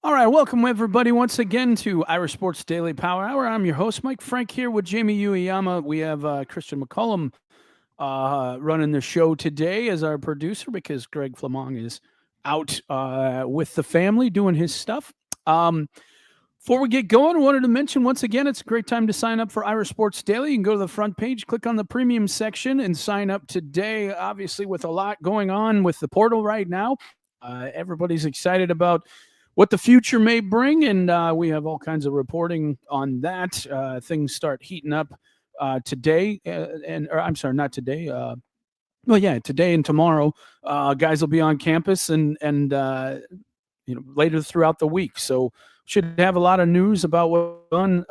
All right, welcome everybody once again to Irish Sports Daily Power Hour. I'm your host, Mike Frank, here with Jamie Uyeyama. We have Christian McCullum running the show today as our producer because Greg Flamong is out with the family doing his stuff. Before we get going, I wanted to mention once again, it's a great time to sign up for Irish Sports Daily. You can go to the front page, click on the premium section, and sign up today. Obviously, with a lot going on with the portal right now, everybody's excited about what the future may bring, and we have all kinds of reporting on that. Things start heating up today, or I'm sorry, not today. Well, yeah, today and tomorrow, guys will be on campus, and later throughout the week. So should have a lot of news about what's done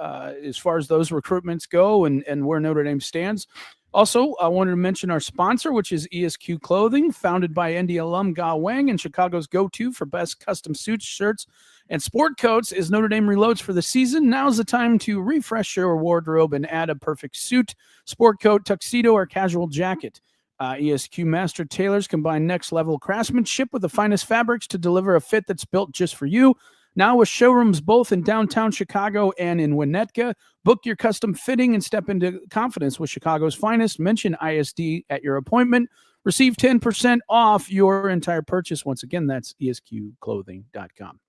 as far as those recruitments go and where Notre Dame stands. Also, I wanted to mention our sponsor, which is ESQ Clothing, founded by ND alum Ge Wang and Chicago's go-to for best custom suits, shirts, and sport coats. As Notre Dame reloads for the season, now's the time to refresh your wardrobe and add a perfect suit, sport coat, tuxedo, or casual jacket. ESQ Master Tailors combine next-level craftsmanship with the finest fabrics to deliver a fit that's built just for you. Now with showrooms both in downtown Chicago and in Winnetka, book your custom fitting and step into confidence with Chicago's finest. Mention ISD at your appointment. Receive 10% off your entire purchase. Once again, that's esqclothing.com.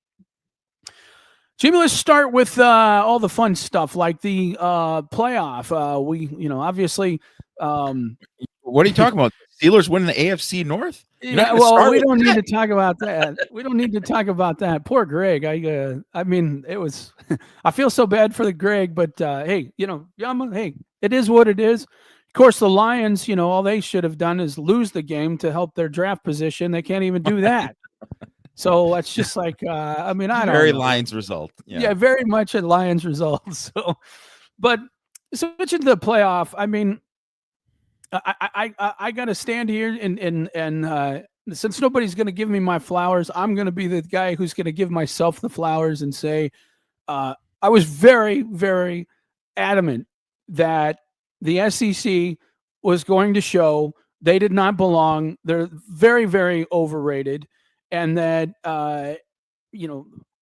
Jimmy, let's start with all the fun stuff like the playoff. Obviously. What are you talking about? Steelers winning the AFC North? Yeah, well, we don't need to talk about that. We don't need to talk about that. Poor Greg. I mean, it was. I feel so bad for the Greg, but hey, Yama. Hey, it is what it is. Of course, the Lions. All they should have done is lose the game to help their draft position. They can't even do that. So it's just like, I don't very know. Lions result. Yeah, very much a Lions result. So, but switching to the playoff, I mean. I got to stand here and since nobody's going to give me my flowers, I'm going to be the guy who's going to give myself the flowers and say I was very, very adamant that the SEC was going to show they did not belong. They're very, very overrated, and that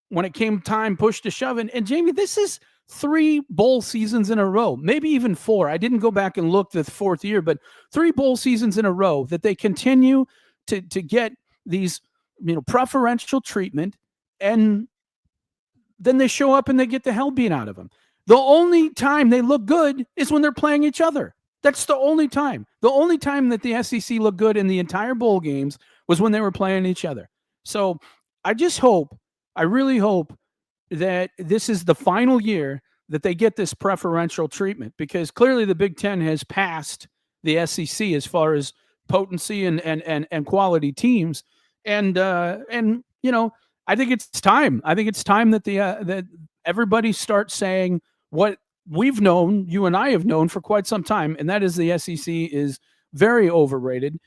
when it came time, push to shove, and Jamie, this is 3 bowl seasons in a row, maybe even 4. I didn't go back and look the 4th year, but 3 bowl seasons in a row that they continue to get these, preferential treatment, and then they show up and they get the hell beat out of them. The only time they look good is when they're playing each other. That's the only time. The only time that the SEC looked good in the entire bowl games was when they were playing each other. So I really hope that this is the final year that they get this preferential treatment, because clearly the Big Ten has passed the SEC as far as potency and quality teams. And I think it's time. I think it's time that that everybody starts saying what we've known, you and I have known for quite some time, and that is the SEC is very overrated.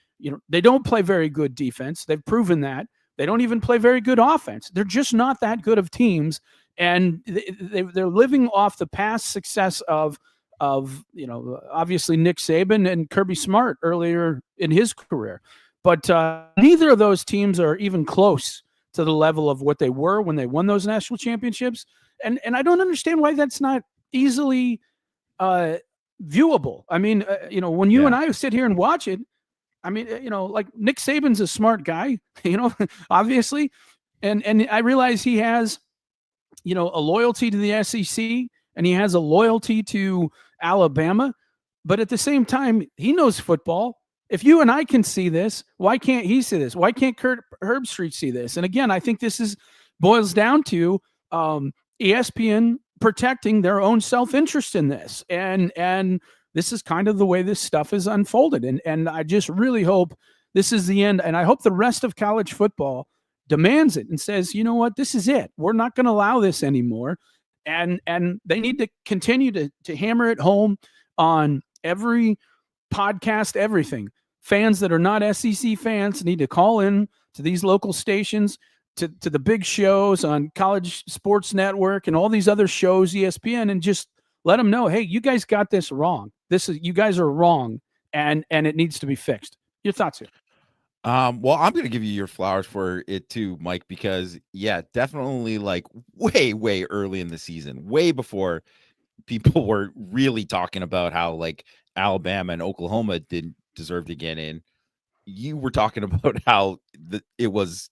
They don't play very good defense. They've proven that. They don't even play very good offense. They're just not that good of teams, and they're living off the past success of obviously Nick Saban and Kirby Smart earlier in his career. But neither of those teams are even close to the level of what they were when they won those national championships. And I don't understand why that's not easily viewable. I mean, when you and I sit here and watch it, I mean, like Nick Saban's a smart guy, obviously. And I realize he has, a loyalty to the SEC, and he has a loyalty to Alabama. But at the same time, he knows football. If you and I can see this, why can't he see this? Why can't Kurt Herbstreit see this? And again, I think this boils down to ESPN protecting their own self-interest in this. And this is kind of the way this stuff is unfolded. And I just really hope this is the end. And I hope the rest of college football demands it and says, you know what, this is it. We're not going to allow this anymore. And they need to continue to hammer it home on every podcast, everything. Fans that are not SEC fans need to call in to these local stations, to the big shows on College Sports Network and all these other shows, ESPN, and just let them know, hey, you guys got this wrong. You guys are wrong, and it needs to be fixed. Your thoughts here? Well, I'm gonna give you your flowers for it too, Mike, because yeah, definitely like way early in the season, way before people were really talking about how like Alabama and Oklahoma didn't deserve to get in. You were talking about how it was,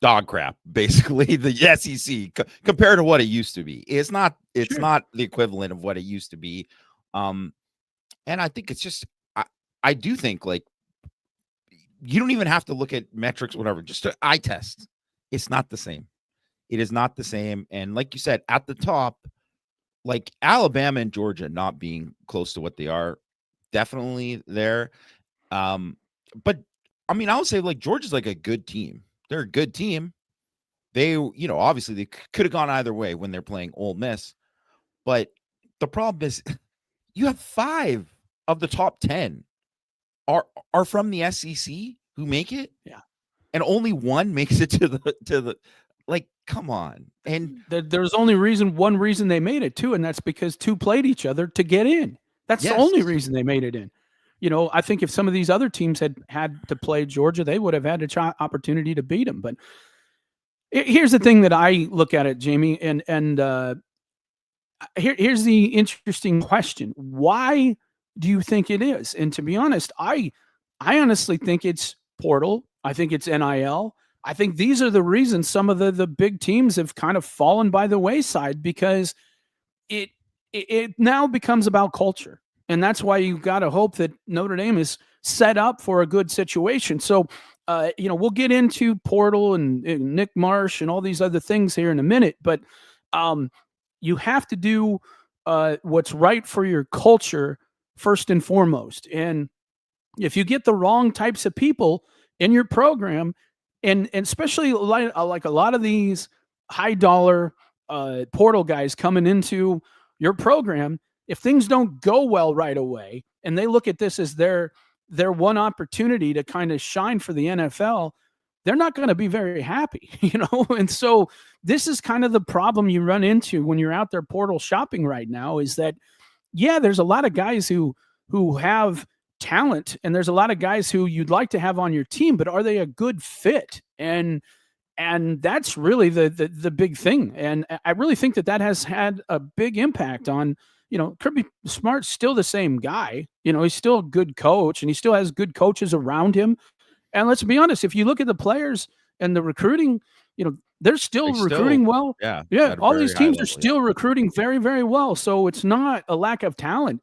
dog crap, basically the SEC compared to what it used to be. It's Sure. not the equivalent of what it used to be. Um, and I think it's just I do think like you don't even have to look at metrics, whatever, just an eye test. It's not the same. It is not the same. And like you said, at the top, like Alabama and Georgia not being close to what they are, definitely there. But I mean, I would say like Georgia's like a good team. They're a good team. They, obviously they could have gone either way when they're playing Ole Miss. But the problem is you have 5 of the top 10 are from the SEC who make it. Yeah. And only one makes it to the like, come on. And There's only one reason they made it too, and that's because two played each other to get in. That's the yes, only reason they made it in. I think if some of these other teams had to play Georgia, they would have had an opportunity to beat them. But here's the thing that I look at it, Jamie, and here's the interesting question: why do you think it is? And to be honest, I honestly think it's portal. I think it's NIL. I think these are the reasons some of the big teams have kind of fallen by the wayside because it it now becomes about culture, and that's why you got to hope that Notre Dame is set up for a good situation. So, we'll get into portal and Nick Marsh and all these other things here in a minute, but um, you have to do what's right for your culture first and foremost. And if you get the wrong types of people in your program, and especially like a lot of these high dollar portal guys coming into your program, if things don't go well right away, and they look at this as their one opportunity to kind of shine for the NFL, they're not going to be very happy, And so this is kind of the problem you run into when you're out there portal shopping right now. Is that yeah, there's a lot of guys who have talent, and there's a lot of guys who you'd like to have on your team, but are they a good fit? And that's really the big thing. And I really think that has had a big impact on, Kirby Smart's still the same guy. He's still a good coach, and he still has good coaches around him. And let's be honest, if you look at the players and the recruiting, they're still they recruiting still, well. yeah, Yeah, at a all very these high teams are level. Yeah. still recruiting very, very well. So it's not a lack of talent.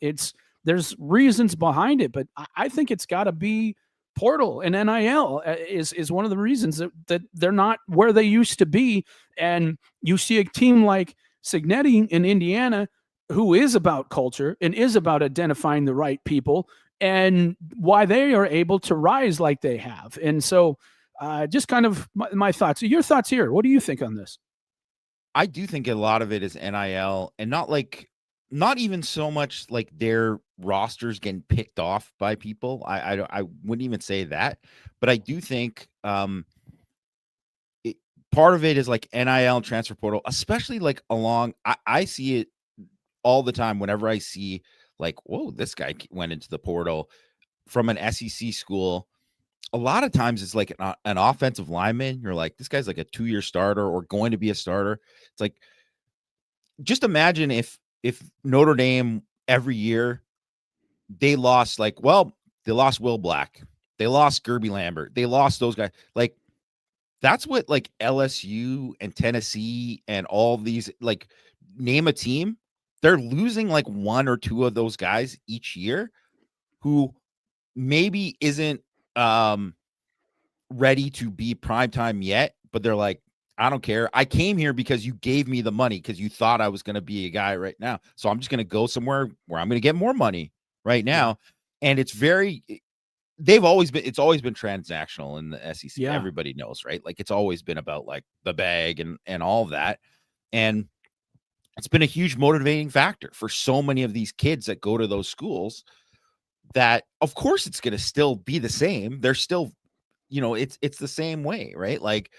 There's reasons behind it, but I think it's got to be portal, and NIL is one of the reasons that they're not where they used to be. And you see a team like Signetti in Indiana, who is about culture and is about identifying the right people, and why they are able to rise like they have. And so, just kind of my thoughts. Your thoughts here. What do you think on this? I do think a lot of it is NIL and not even so much like their rosters getting picked off by people. I wouldn't even say that, but I do think part of it is like NIL and transfer portal, especially like I see it all the time whenever I see like, whoa, this guy went into the portal from an SEC school. A lot of times it's like an offensive lineman. You're like, this guy's like a 2-year starter or going to be a starter. It's like, just imagine if Notre Dame every year they lost they lost Will Black, they lost Gerby Lambert, they lost those guys. Like that's what like LSU and Tennessee and all these like name a team, they're losing like 1 or 2 of those guys each year who maybe isn't ready to be primetime yet, but they're like, I don't care. I came here because you gave me the money because you thought I was going to be a guy right now. So I'm just going to go somewhere where I'm going to get more money right Yeah. now. And it's always been transactional in the SEC. Yeah. Everybody knows, right? Like it's always been about like the bag and all of that. And it's been a huge motivating factor for so many of these kids that go to those schools that of course it's going to still be the same. They're still, it's the same way, right? Like,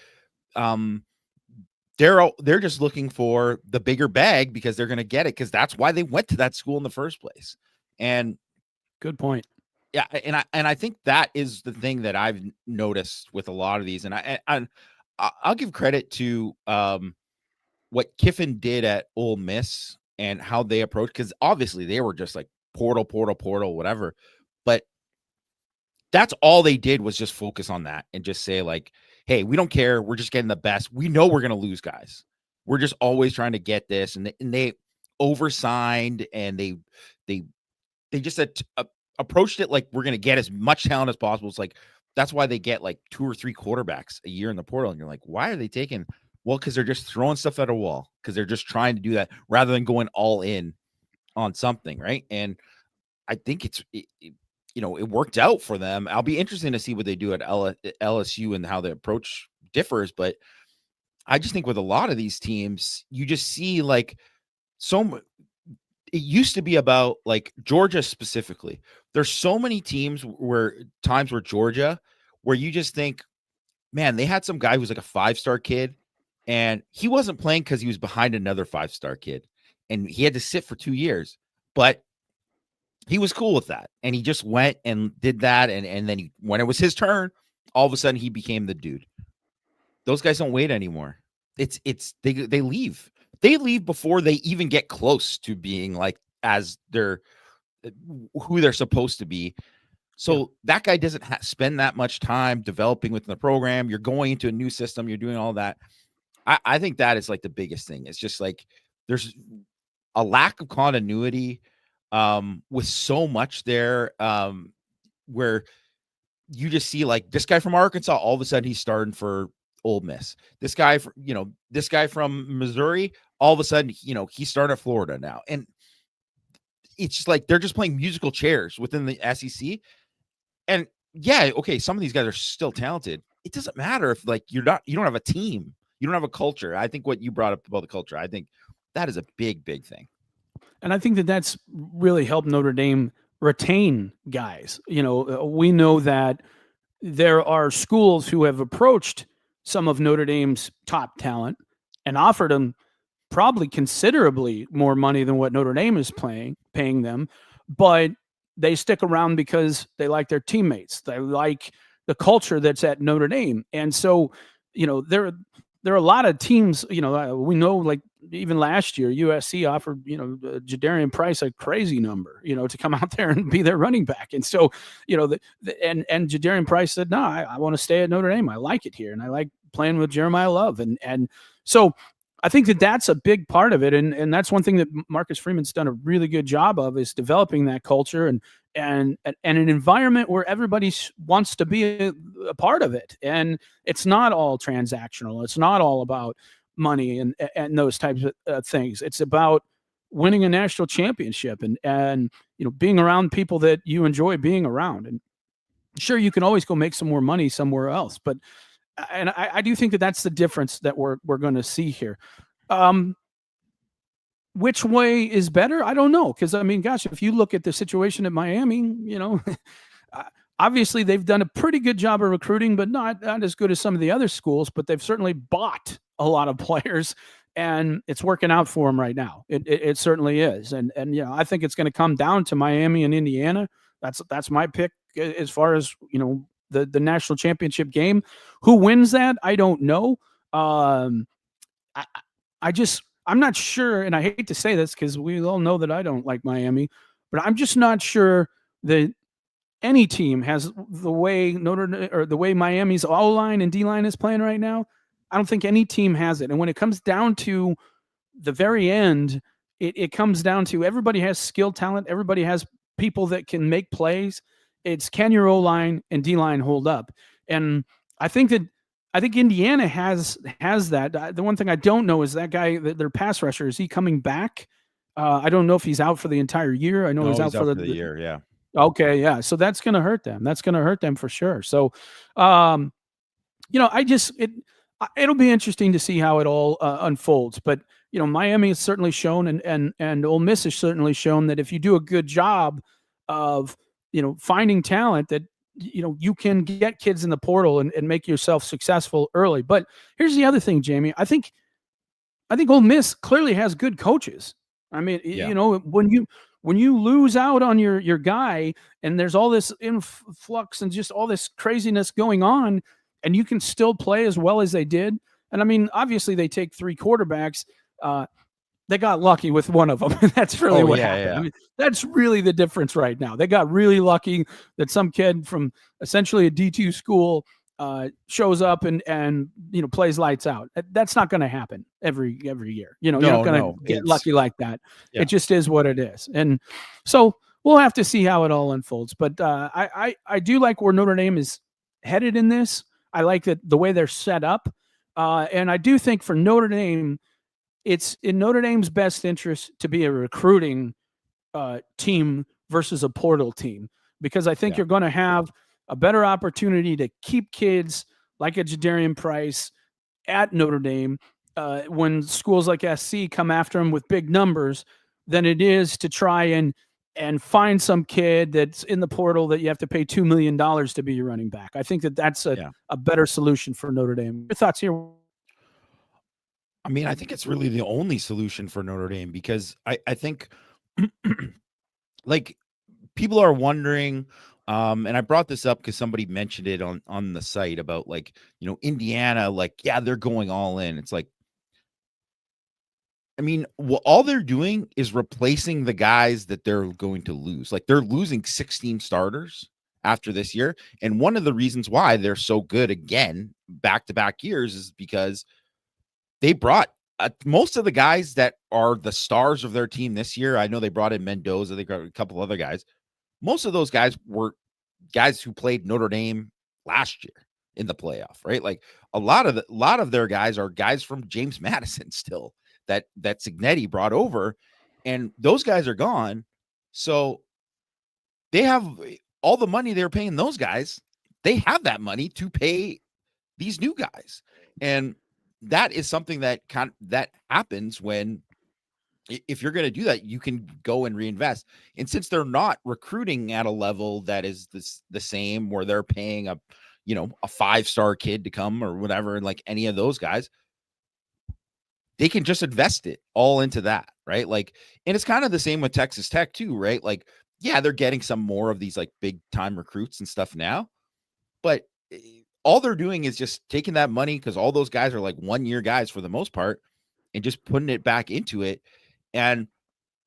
they're just looking for the bigger bag because they're going to get it because that's why they went to that school in the first place. And Good point. Yeah, and I think that is the thing that I've noticed with a lot of these, and I'll give credit to what Kiffin did at Ole Miss and how they approached, because obviously they were just like portal, whatever, but that's all they did was just focus on that and just say like, hey, we don't care, we're just getting the best. We know we're gonna lose guys. We're just always trying to get this, and they oversigned and they just approached it like we're going to get as much talent as possible. It's like that's why they get like 2 or 3 quarterbacks a year in the portal, and you're like, why are they taking? Well, because they're just throwing stuff at a wall, because they're just trying to do that rather than going all in on something, right? And I think it worked out for them. I'll be interested to see what they do at LSU and how the approach differs, but I just think with a lot of these teams, you just see like so it used to be about like Georgia specifically. There's so many times where Georgia, where you just think, man, they had some guy who's like a 5-star kid, and he wasn't playing because he was behind another 5-star kid, and he had to sit for 2 years, but he was cool with that, and he just went and did that, and then when it was his turn, all of a sudden he became the dude. Those guys don't wait anymore. They leave. They leave before they even get close to being like as they're who they're supposed to be. So that guy doesn't spend that much time developing within the program. You're going into a new system. You're doing all that. I think that is like the biggest thing. It's just like there's a lack of continuity with so much there where you just see like this guy from Arkansas, all of a sudden he's starting for Ole Miss. This guy from Missouri, all of a sudden, he's starting at Florida now. And it's just like they're just playing musical chairs within the SEC. And yeah, okay, some of these guys are still talented. It doesn't matter if like you don't have a team, you don't have a culture. I think what you brought up about the culture, I think that is a big, big thing. And I think that that's really helped Notre Dame retain guys. We know that there are schools who have approached some of Notre Dame's top talent and offered them probably considerably more money than what Notre Dame is paying them, but they stick around because they like their teammates. They like the culture that's at Notre Dame. And so, there are a lot of teams, we know, like even last year, USC offered, Jadarian Price a crazy number, to come out there and be their running back. And so, and Jadarian Price said, no, I want to stay at Notre Dame. I like it here. And I like playing with Jeremiah Love. And so I think that that's a big part of it. And that's one thing that Marcus Freeman's done a really good job of, is developing that culture and an environment where everybody wants to be a part of it. And it's not all transactional. It's not all about money and those types of things. It's about winning a national championship and being around people that you enjoy being around. And sure, you can always go make some more money somewhere else, but I do think that that's the difference that we're going to see here. Which way is better? I don't know. Because, I mean, gosh, if you look at the situation at Miami, obviously they've done a pretty good job of recruiting, but not as good as some of the other schools. But they've certainly bought a lot of players, and it's working out for them right now. It certainly is. And I think it's going to come down to Miami and Indiana. That's my pick as far as, the national championship game. Who wins that? I don't know. I'm not sure, and I hate to say this because we all know that I don't like Miami, but I'm just not sure that any team has the way Miami's O-line and D-line is playing right now. I don't think any team has it. And when it comes down to the very end, it comes down to everybody has skill talent. Everybody has people that can make plays. It's can your O-line and D-line hold up? And I think Indiana has that. The one thing I don't know is that guy, their pass rusher, is he coming back? I don't know if he's out for the entire year. I know he's out for the year. Yeah. Okay. Yeah. So that's going to hurt them. That's going to hurt them for sure. So, it'll be interesting to see how it all unfolds. But Miami has certainly shown, and Ole Miss has certainly shown that if you do a good job of finding talent, that you can get kids in the portal and make yourself successful early. But here's the other thing, Jamie. I think Ole Miss clearly has good coaches. I mean, Yeah. when you lose out on your guy and there's all this influx and just all this craziness going on, and you can still play as well as they did. And I mean, obviously they take 3 quarterbacks. They got lucky with one of them. That's really what happened. Yeah. I mean, that's really the difference right now. They got really lucky that some kid from essentially a D2 school shows up and plays lights out. That's not going to happen every year. You're not going to get lucky like that. Yeah. It just is what it is. And so we'll have to see how it all unfolds. But I do like where Notre Dame is headed in this. I like that the way they're set up. And I do think for Notre Dame, it's in Notre Dame's best interest to be a recruiting team versus a portal team, because I think you're going to have a better opportunity to keep kids like a Jadarian Price at Notre Dame when schools like SC come after them with big numbers than it is to try and find some kid that's in the portal that you have to pay $2 million to be your running back. I think that's a better solution for Notre Dame. Your thoughts here? I mean, I think it's really the only solution for Notre Dame, because I think like people are wondering, and I brought this up because somebody mentioned it on the site about like, Indiana, like, yeah, they're going all in. It's like, I mean, all they're doing is replacing the guys that they're going to lose. Like, they're losing 16 starters after this year. And one of the reasons why they're so good again, back-to-back years, is because they brought most of the guys that are the stars of their team this year. I know they brought in Mendoza. They got a couple other guys. Most of those guys were guys who played Notre Dame last year in the playoff, right? Like a lot of their guys are guys from James Madison still that Cignetti brought over, and those guys are gone. So they have all the money they're paying those guys. They have that money to pay these new guys. And that is something that happens when, if you're going to do that, you can go and reinvest. And since they're not recruiting at a level that is the same, where they're paying a 5-star kid to come or whatever, and like any of those guys, they can just invest it all into that, right? Like, and it's kind of the same with Texas Tech too, right? Like, yeah, they're getting some more of these like big time recruits and stuff now, but all they're doing is just taking that money, because all those guys are like 1-year guys for the most part, and just putting it back into it. And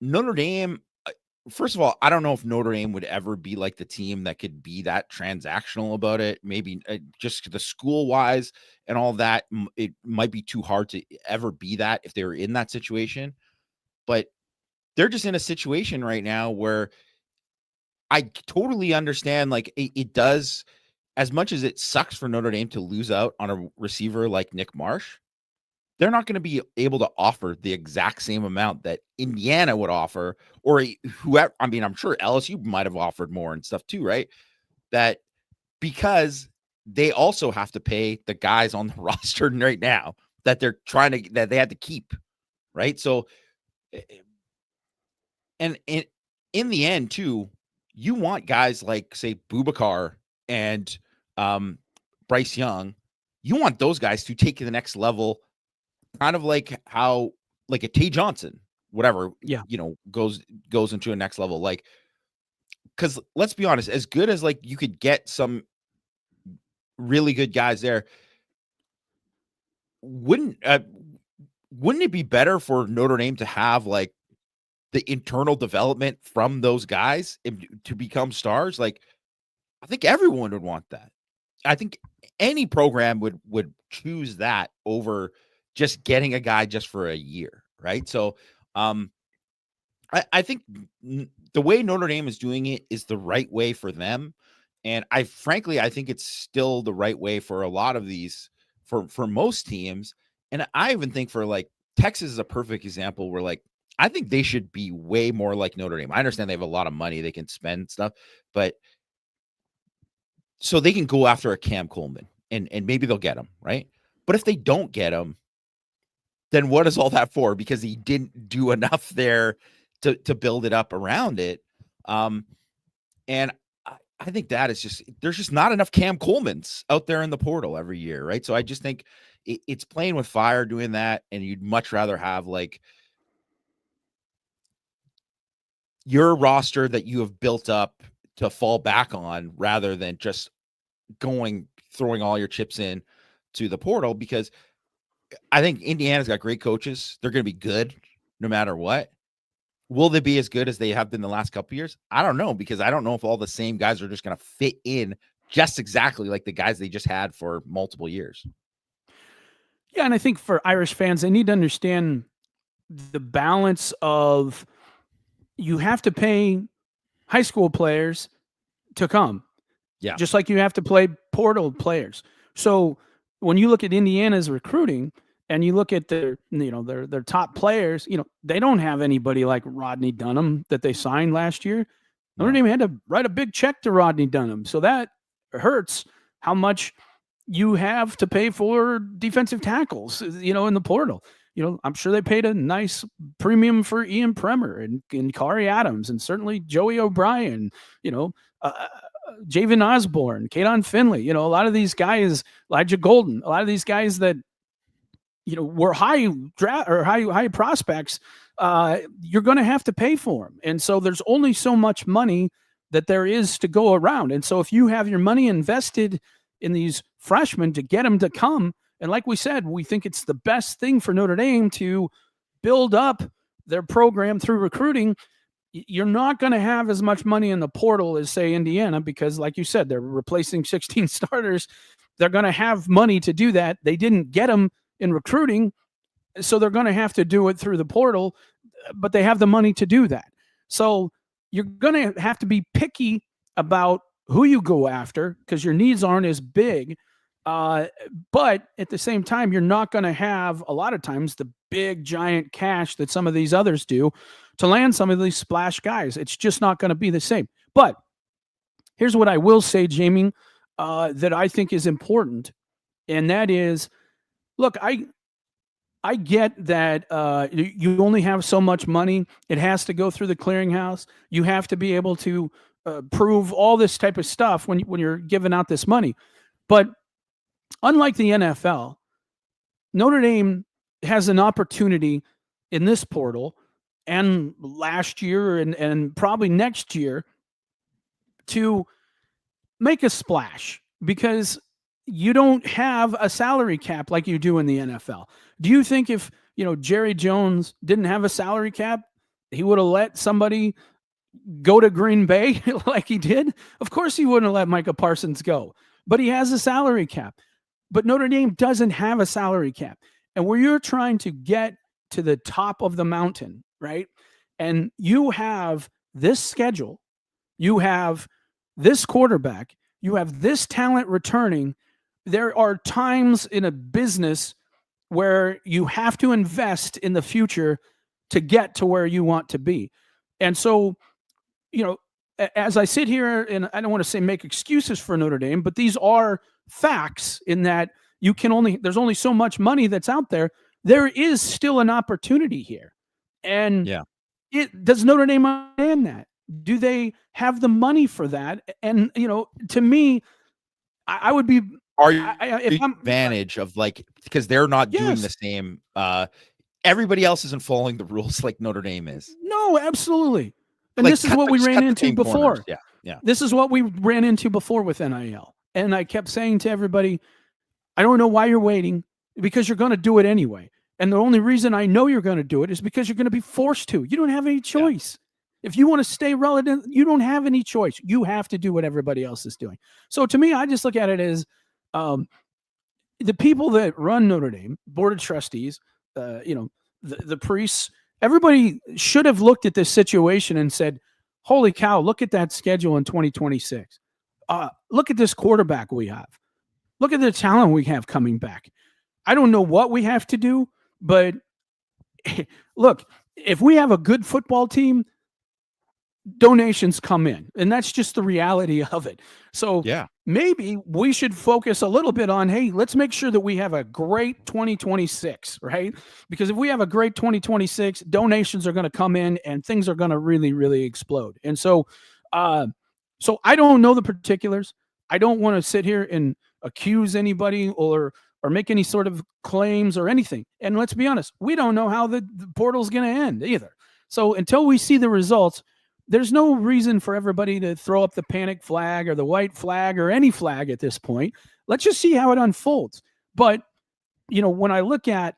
Notre Dame, first of all, I don't know if Notre Dame would ever be like the team that could be that transactional about it. Maybe just the school wise and all that, it might be too hard to ever be that if they were in that situation. But they're just in a situation right now where I totally understand, like, it does, as much as it sucks for Notre Dame to lose out on a receiver like Nick Marsh, they're not going to be able to offer the exact same amount that Indiana would offer, or whoever. I mean, I'm sure LSU might have offered more and stuff too, right? That because they also have to pay the guys on the roster right now that that they had to keep, right? So, and in the end too, you want guys like, say, Boubacar and Bryce Young. You want those guys to take to the next level, kind of like how like a Tay Johnson, whatever, goes into a next level. Like, because let's be honest, as good as like you could get some really good guys there, wouldn't it be better for Notre Dame to have like the internal development from those guys to become stars? Like, I think everyone would want that. I think any program would choose that over just getting a guy just for a year, right? So I think the way Notre Dame is doing it is the right way for them. And I think it's still the right way for a lot of these, for most teams. And I even think for like Texas is a perfect example where, like, I think they should be way more like Notre Dame. I understand they have a lot of money they can spend stuff, but so they can go after a Cam Coleman and maybe they'll get him, right? But if they don't get him, then what is all that for? Because he didn't do enough there to build it up around it. And I think that is just, there's just not enough Cam Colemans out there in the portal every year, right? So I just think it's playing with fire doing that, and you'd much rather have like your roster that you have built up to fall back on rather than just throwing all your chips in to the portal, because I think Indiana's got great coaches. They're going to be good no matter what. Will they be as good as they have been the last couple of years? I don't know, because I don't know if all the same guys are just going to fit in just exactly like the guys they just had for multiple years. Yeah, and I think for Irish fans, they need to understand the balance of, you have to pay high school players to come. Yeah. Just like you have to play portal players. So when you look at Indiana's recruiting and you look at their top players, they don't have anybody like Rodney Dunham that they signed last year. Notre Dame had to write a big check to Rodney Dunham. So that hurts how much you have to pay for defensive tackles, in the portal. I'm sure they paid a nice premium for Ian Premer and Kari Adams, and certainly Joey O'Brien, Javen Osborne, Kadon Finley, a lot of these guys, Elijah Golden, a lot of these guys that, were high draft or high prospects, you're going to have to pay for them. And so there's only so much money that there is to go around. And so if you have your money invested in these freshmen to get them to come, and like we said, we think it's the best thing for Notre Dame to build up their program through recruiting, you're not going to have as much money in the portal as, say, Indiana, because like you said, they're replacing 16 starters. They're going to have money to do that. They didn't get them in recruiting, so they're going to have to do it through the portal, but they have the money to do that. So you're going to have to be picky about who you go after, because your needs aren't as big. But at the same time, you're not going to have a lot of times the big giant cash that some of these others do to land some of these splash guys. It's just not going to be the same. But here's what I will say, Jamie, that I think is important. And that is, look, I get that you only have so much money. It has to go through the clearinghouse. You have to be able to prove all this type of stuff when you're giving out this money. But unlike the NFL, Notre Dame has an opportunity in this portal and last year and probably next year to make a splash, because you don't have a salary cap like you do in the NFL. Do you think if, Jerry Jones didn't have a salary cap, he would have let somebody go to Green Bay like he did? Of course he wouldn't have let Micah Parsons go, but he has a salary cap. But Notre Dame doesn't have a salary cap. And where you're trying to get to the top of the mountain, right? And you have this schedule, you have this quarterback, you have this talent returning. There are times in a business where you have to invest in the future to get to where you want to be. And so, as I sit here, and I don't want to say make excuses for Notre Dame, but these are facts in that there's only so much money that's out there. There is still an opportunity here. And does Notre Dame understand that? Do they have the money for that? And, to me, I would be, advantage of, like, because they're not doing the same. Everybody else isn't following the rules like Notre Dame is. No, absolutely. And this is what we ran into before. Corners. Yeah. This is what we ran into before with NIL. And I kept saying to everybody, I don't know why you're waiting, because you're going to do it anyway. And the only reason I know you're going to do it is because you're going to be forced to. You don't have any choice. Yeah. If you want to stay relevant, you don't have any choice. You have to do what everybody else is doing. So to me, I just look at it as the people that run Notre Dame, board of trustees, the priests, everybody should have looked at this situation and said, holy cow, look at that schedule in 2026. Look at this quarterback we have. Look at the talent we have coming back. I don't know what we have to do, but look, if we have a good football team, donations come in, and that's just the reality of it. So maybe we should focus a little bit on, hey, let's make sure that we have a great 2026, right? Because if we have a great 2026, donations are going to come in and things are going to really, really explode. And so, so I don't know the particulars. I don't want to sit here and accuse anybody or make any sort of claims or anything. And let's be honest, we don't know how the portal's going to end either. So until we see the results, there's no reason for everybody to throw up the panic flag or the white flag or any flag at this point. Let's just see how it unfolds. But, when I look at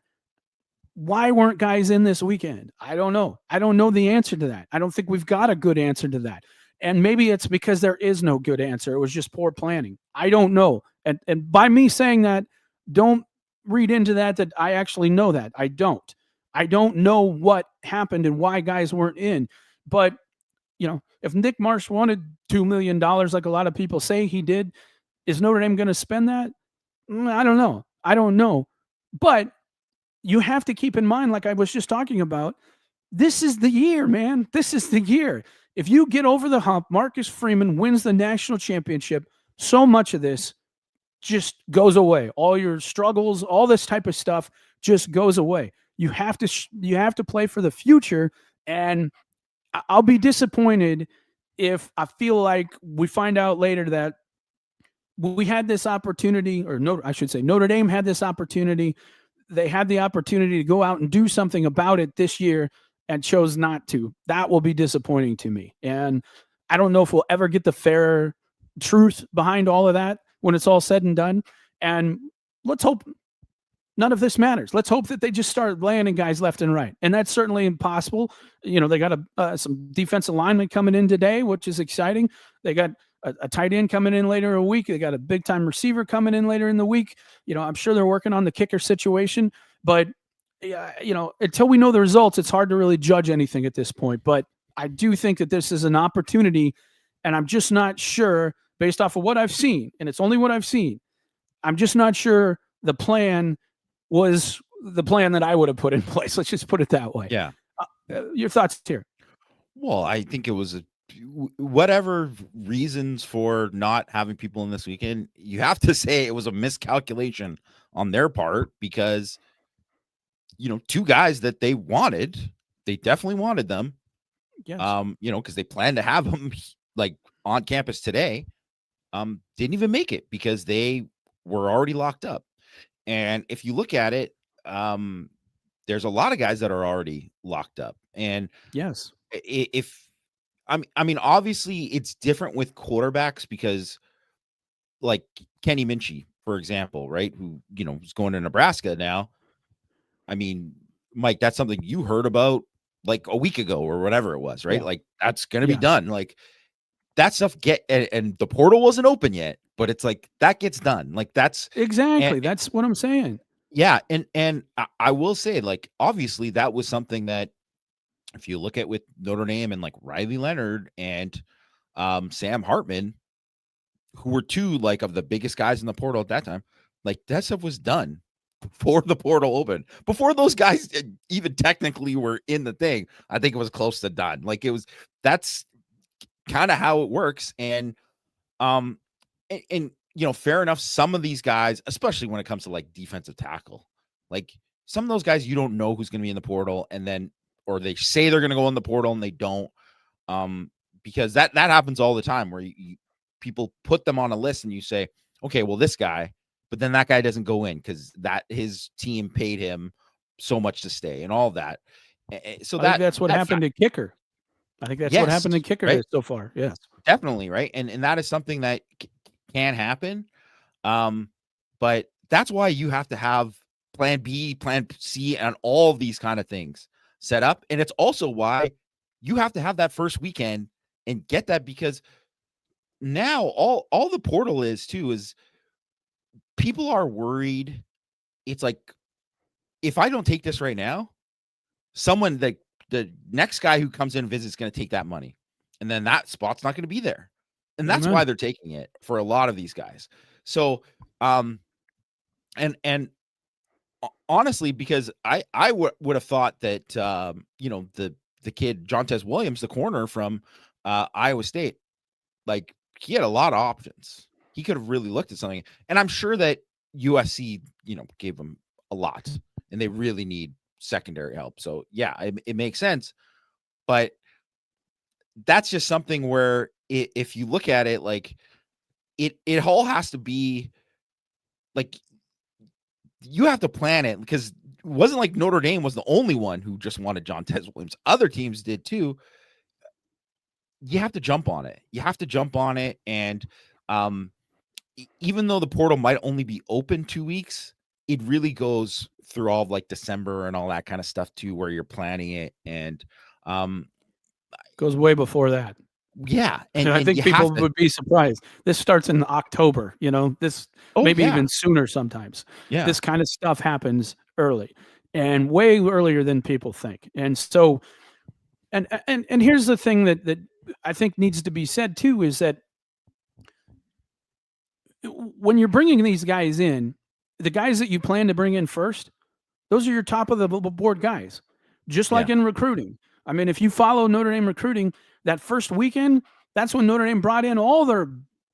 why weren't guys in this weekend, I don't know. I don't know the answer to that. I don't think we've got a good answer to that. And maybe it's because there is no good answer. It was just poor planning. I don't know. And by me saying that, don't read into that I actually know that. I don't. I don't know what happened and why guys weren't in. But, if Nick Marsh wanted $2 million, like a lot of people say he did, is Notre Dame going to spend that? I don't know. I don't know. But you have to keep in mind, like I was just talking about, this is the year, man. This is the year. If you get over the hump, Marcus Freeman wins the national championship, so much of this just goes away. All your struggles, all this type of stuff just goes away. You have to play for the future, and I'll be disappointed if I feel like we find out later that we had this opportunity, or no, I should say Notre Dame had this opportunity. They had the opportunity to go out and do something about it this year and chose not to. That will be disappointing to me. And I don't know if we'll ever get the fair truth behind all of that when it's all said and done. And let's hope none of this matters. Let's hope that they just start landing guys left and right. And that's certainly impossible. They got some defensive linemen coming in today, which is exciting. They got a tight end coming in later in the week. They got a big time receiver coming in later in the week. I'm sure they're working on the kicker situation, but until we know the results, it's hard to really judge anything at this point. But I do think that this is an opportunity, and I'm just not sure based off of what I've seen, and it's only what I've seen. I'm just not sure the plan was the plan that I would have put in place. Let's just put it that way. Yeah. Your thoughts here? Well, I think it was whatever reasons for not having people in this weekend, you have to say it was a miscalculation on their part, because two guys that they definitely wanted them. Yes. Because they planned to have them like on campus today, didn't even make it because they were already locked up. And if you look at it, there's a lot of guys that are already locked up. And yes, obviously it's different with quarterbacks, because like Kenny Minchie, for example, right, who is going to Nebraska now. Mike, that's something you heard about like a week ago or whatever it was, right? Yeah. Like that's going to be done. Like that stuff and the portal wasn't open yet, but it's like that gets done. Like that's exactly that's what I'm saying. Yeah, and I will say, like, obviously that was something that if you look at with Notre Dame and like Riley Leonard and Sam Hartman, who were two like of the biggest guys in the portal at that time, like that stuff was done before the portal opened, before those guys even technically were in the thing. I think it was close to done. Like that's kind of how it works. And fair enough. Some of these guys, especially when it comes to like defensive tackle, like some of those guys, you don't know who's going to be in the portal, and then, or they say they're going to go in the portal and they don't, because that happens all the time where people put them on a list and you say, okay, well, this guy, but then that guy doesn't go in because his team paid him so much to stay and all that. So that's what happened to kicker. I think that's what happened to kicker right? So far. Yes, definitely. Right. And that is something that can happen. But that's why you have to have plan B, plan C, and all of these kind of things set up. And it's also why you have to have that first weekend and get that, because now all the portal is too is people are worried. It's like, if I don't take this right now, someone that the next guy who comes in and visits is going to take that money, and then that spot's not going to be there. And that's why they're taking it for a lot of these guys. So, and honestly, because I would have thought that, the kid, Jontez Williams, the corner from Iowa State, like he had a lot of options. He could have really looked at something, and I'm sure that USC, gave him a lot, and they really need secondary help. So yeah, it makes sense, but that's just something where if you look at it, like it all has to be like, you have to plan it, because it wasn't like Notre Dame was the only one who just wanted Jontez Williams. Other teams did too. you have to jump on it. You have to jump on it. And even though the portal might only be open 2 weeks, it really goes through all of like December and all that kind of stuff too, where you're planning it. And goes way before that. yeah. And I And think you people have to, would be surprised. This starts in October, this maybe even sooner sometimes. Yeah. This kind of stuff happens early and way earlier than people think. And so, and here's the thing that I think needs to be said too, is that when you're bringing these guys in, the guys that you plan to bring in first, those are your top of the board guys, just like in recruiting. I mean, if you follow Notre Dame recruiting, that first weekend, that's when Notre Dame brought in all their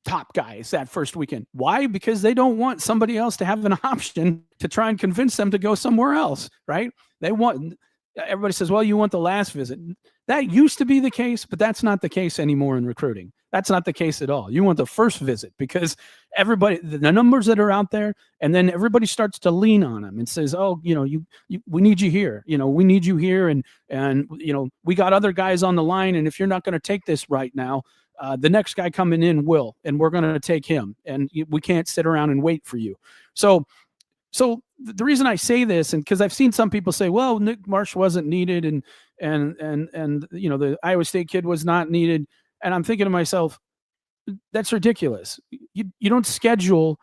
top guys that first weekend. Why? Because they don't want somebody else to have an option to try and convince them to go somewhere else, right? They want, everybody says, well, you want the last visit. That used to be the case, but that's not the case anymore in recruiting. That's not the case at all. You want the first visit because everybody, the numbers that are out there, and then everybody starts to lean on them and says, oh, we need you here. We need you here. And we got other guys on the line. And if you're not going to take this right now, the next guy coming in will, and we're going to take him. And we can't sit around and wait for you. So the reason I say this, and because I've seen some people say, well, Nick Marsh wasn't needed, and the Iowa State kid was not needed. And I'm thinking to myself, that's ridiculous. You don't schedule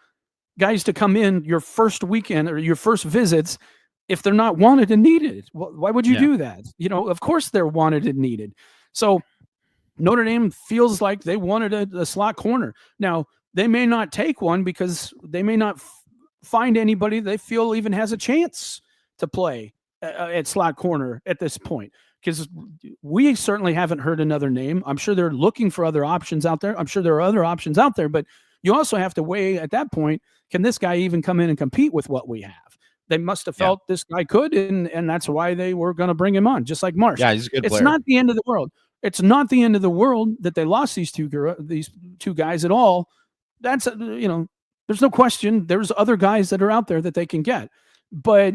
guys to come in your first weekend or your first visits if they're not wanted and needed. Why would you do that? Of course they're wanted and needed. So Notre Dame feels like they wanted a slot corner. Now, they may not take one because they may not find anybody they feel even has a chance to play at slot corner at this point, because we certainly haven't heard another name. I'm sure they're looking for other options out there. I'm sure there are other options out there, but you also have to weigh at that point, can this guy even come in and compete with what we have? They must have felt this guy could, and that's why they were going to bring him on, just like Marsh. Yeah, he's a good player. It's not the end of the world. It's not the end of the world that they lost these two guys at all. That's, there's no question. There's other guys that are out there that they can get, but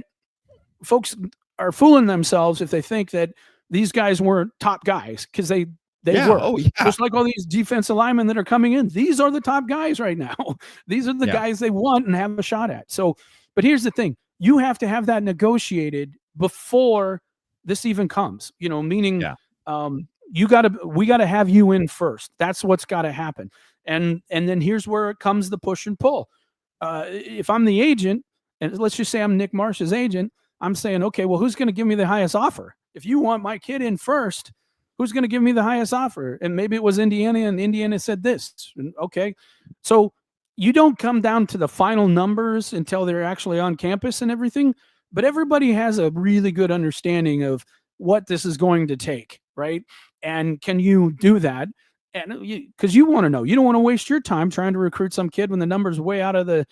folks are fooling themselves if they think that these guys weren't top guys, because they were. Oh, yeah. Just like all these defensive linemen that are coming in. These are the top guys right now. These are the guys they want and have a shot at. So, but here's the thing. You have to have that negotiated before this even comes, meaning we got to have you in first. That's what's got to happen. And then here's where it comes the push and pull. If I'm the agent, and let's just say I'm Nick Marsh's agent, I'm saying, okay, well, who's going to give me the highest offer? If you want my kid in first, who's going to give me the highest offer? And maybe it was Indiana, and Indiana said this. Okay. So you don't come down to the final numbers until they're actually on campus and everything, but everybody has a really good understanding of what this is going to take, right? And can you do that? And because you want to know, you don't want to waste your time trying to recruit some kid when the number's way out of the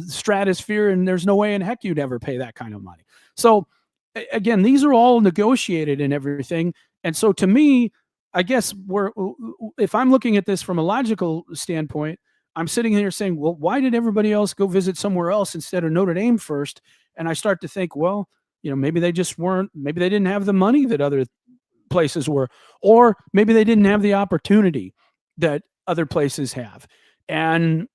stratosphere, and there's no way in heck you'd ever pay that kind of money. So again, these are all negotiated and everything. And so to me, I guess if I'm looking at this from a logical standpoint, I'm sitting here saying, well, why did everybody else go visit somewhere else instead of Notre Dame first? And I start to think, well, maybe they just weren't, maybe they didn't have the money that other places were, or maybe they didn't have the opportunity that other places have. And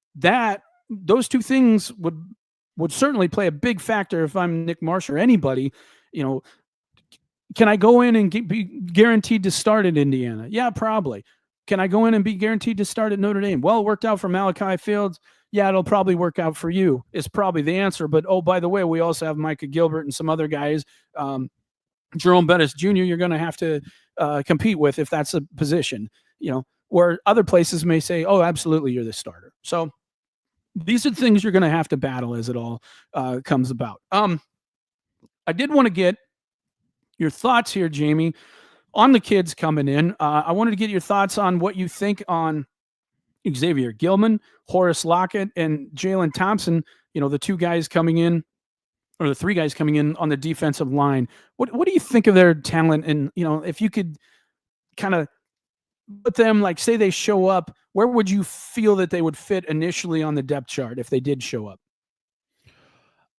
those two things would certainly play a big factor if I'm Nick Marsh or anybody. Can I go in and be guaranteed to start at Indiana? Yeah, probably. Can I go in and be guaranteed to start at Notre Dame? Well, it worked out for Malachi Fields. Yeah, it'll probably work out for you. It's probably the answer. But, oh, by the way, we also have Micah Gilbert and some other guys. Jerome Bettis Jr., you're going to have to compete with if that's a position, where other places may say, oh, absolutely, you're the starter. So these are things you're going to have to battle as it all comes about. I did want to get your thoughts here, Jamie, on the kids coming in. I wanted to get your thoughts on what you think on Xavier Gilman, Horace Lockett, and Jalen Thompson, the two guys coming in, or the three guys coming in on the defensive line. What do you think of their talent? And, if you could kind of put them, like, say they show up, where would you feel that they would fit initially on the depth chart if they did show up?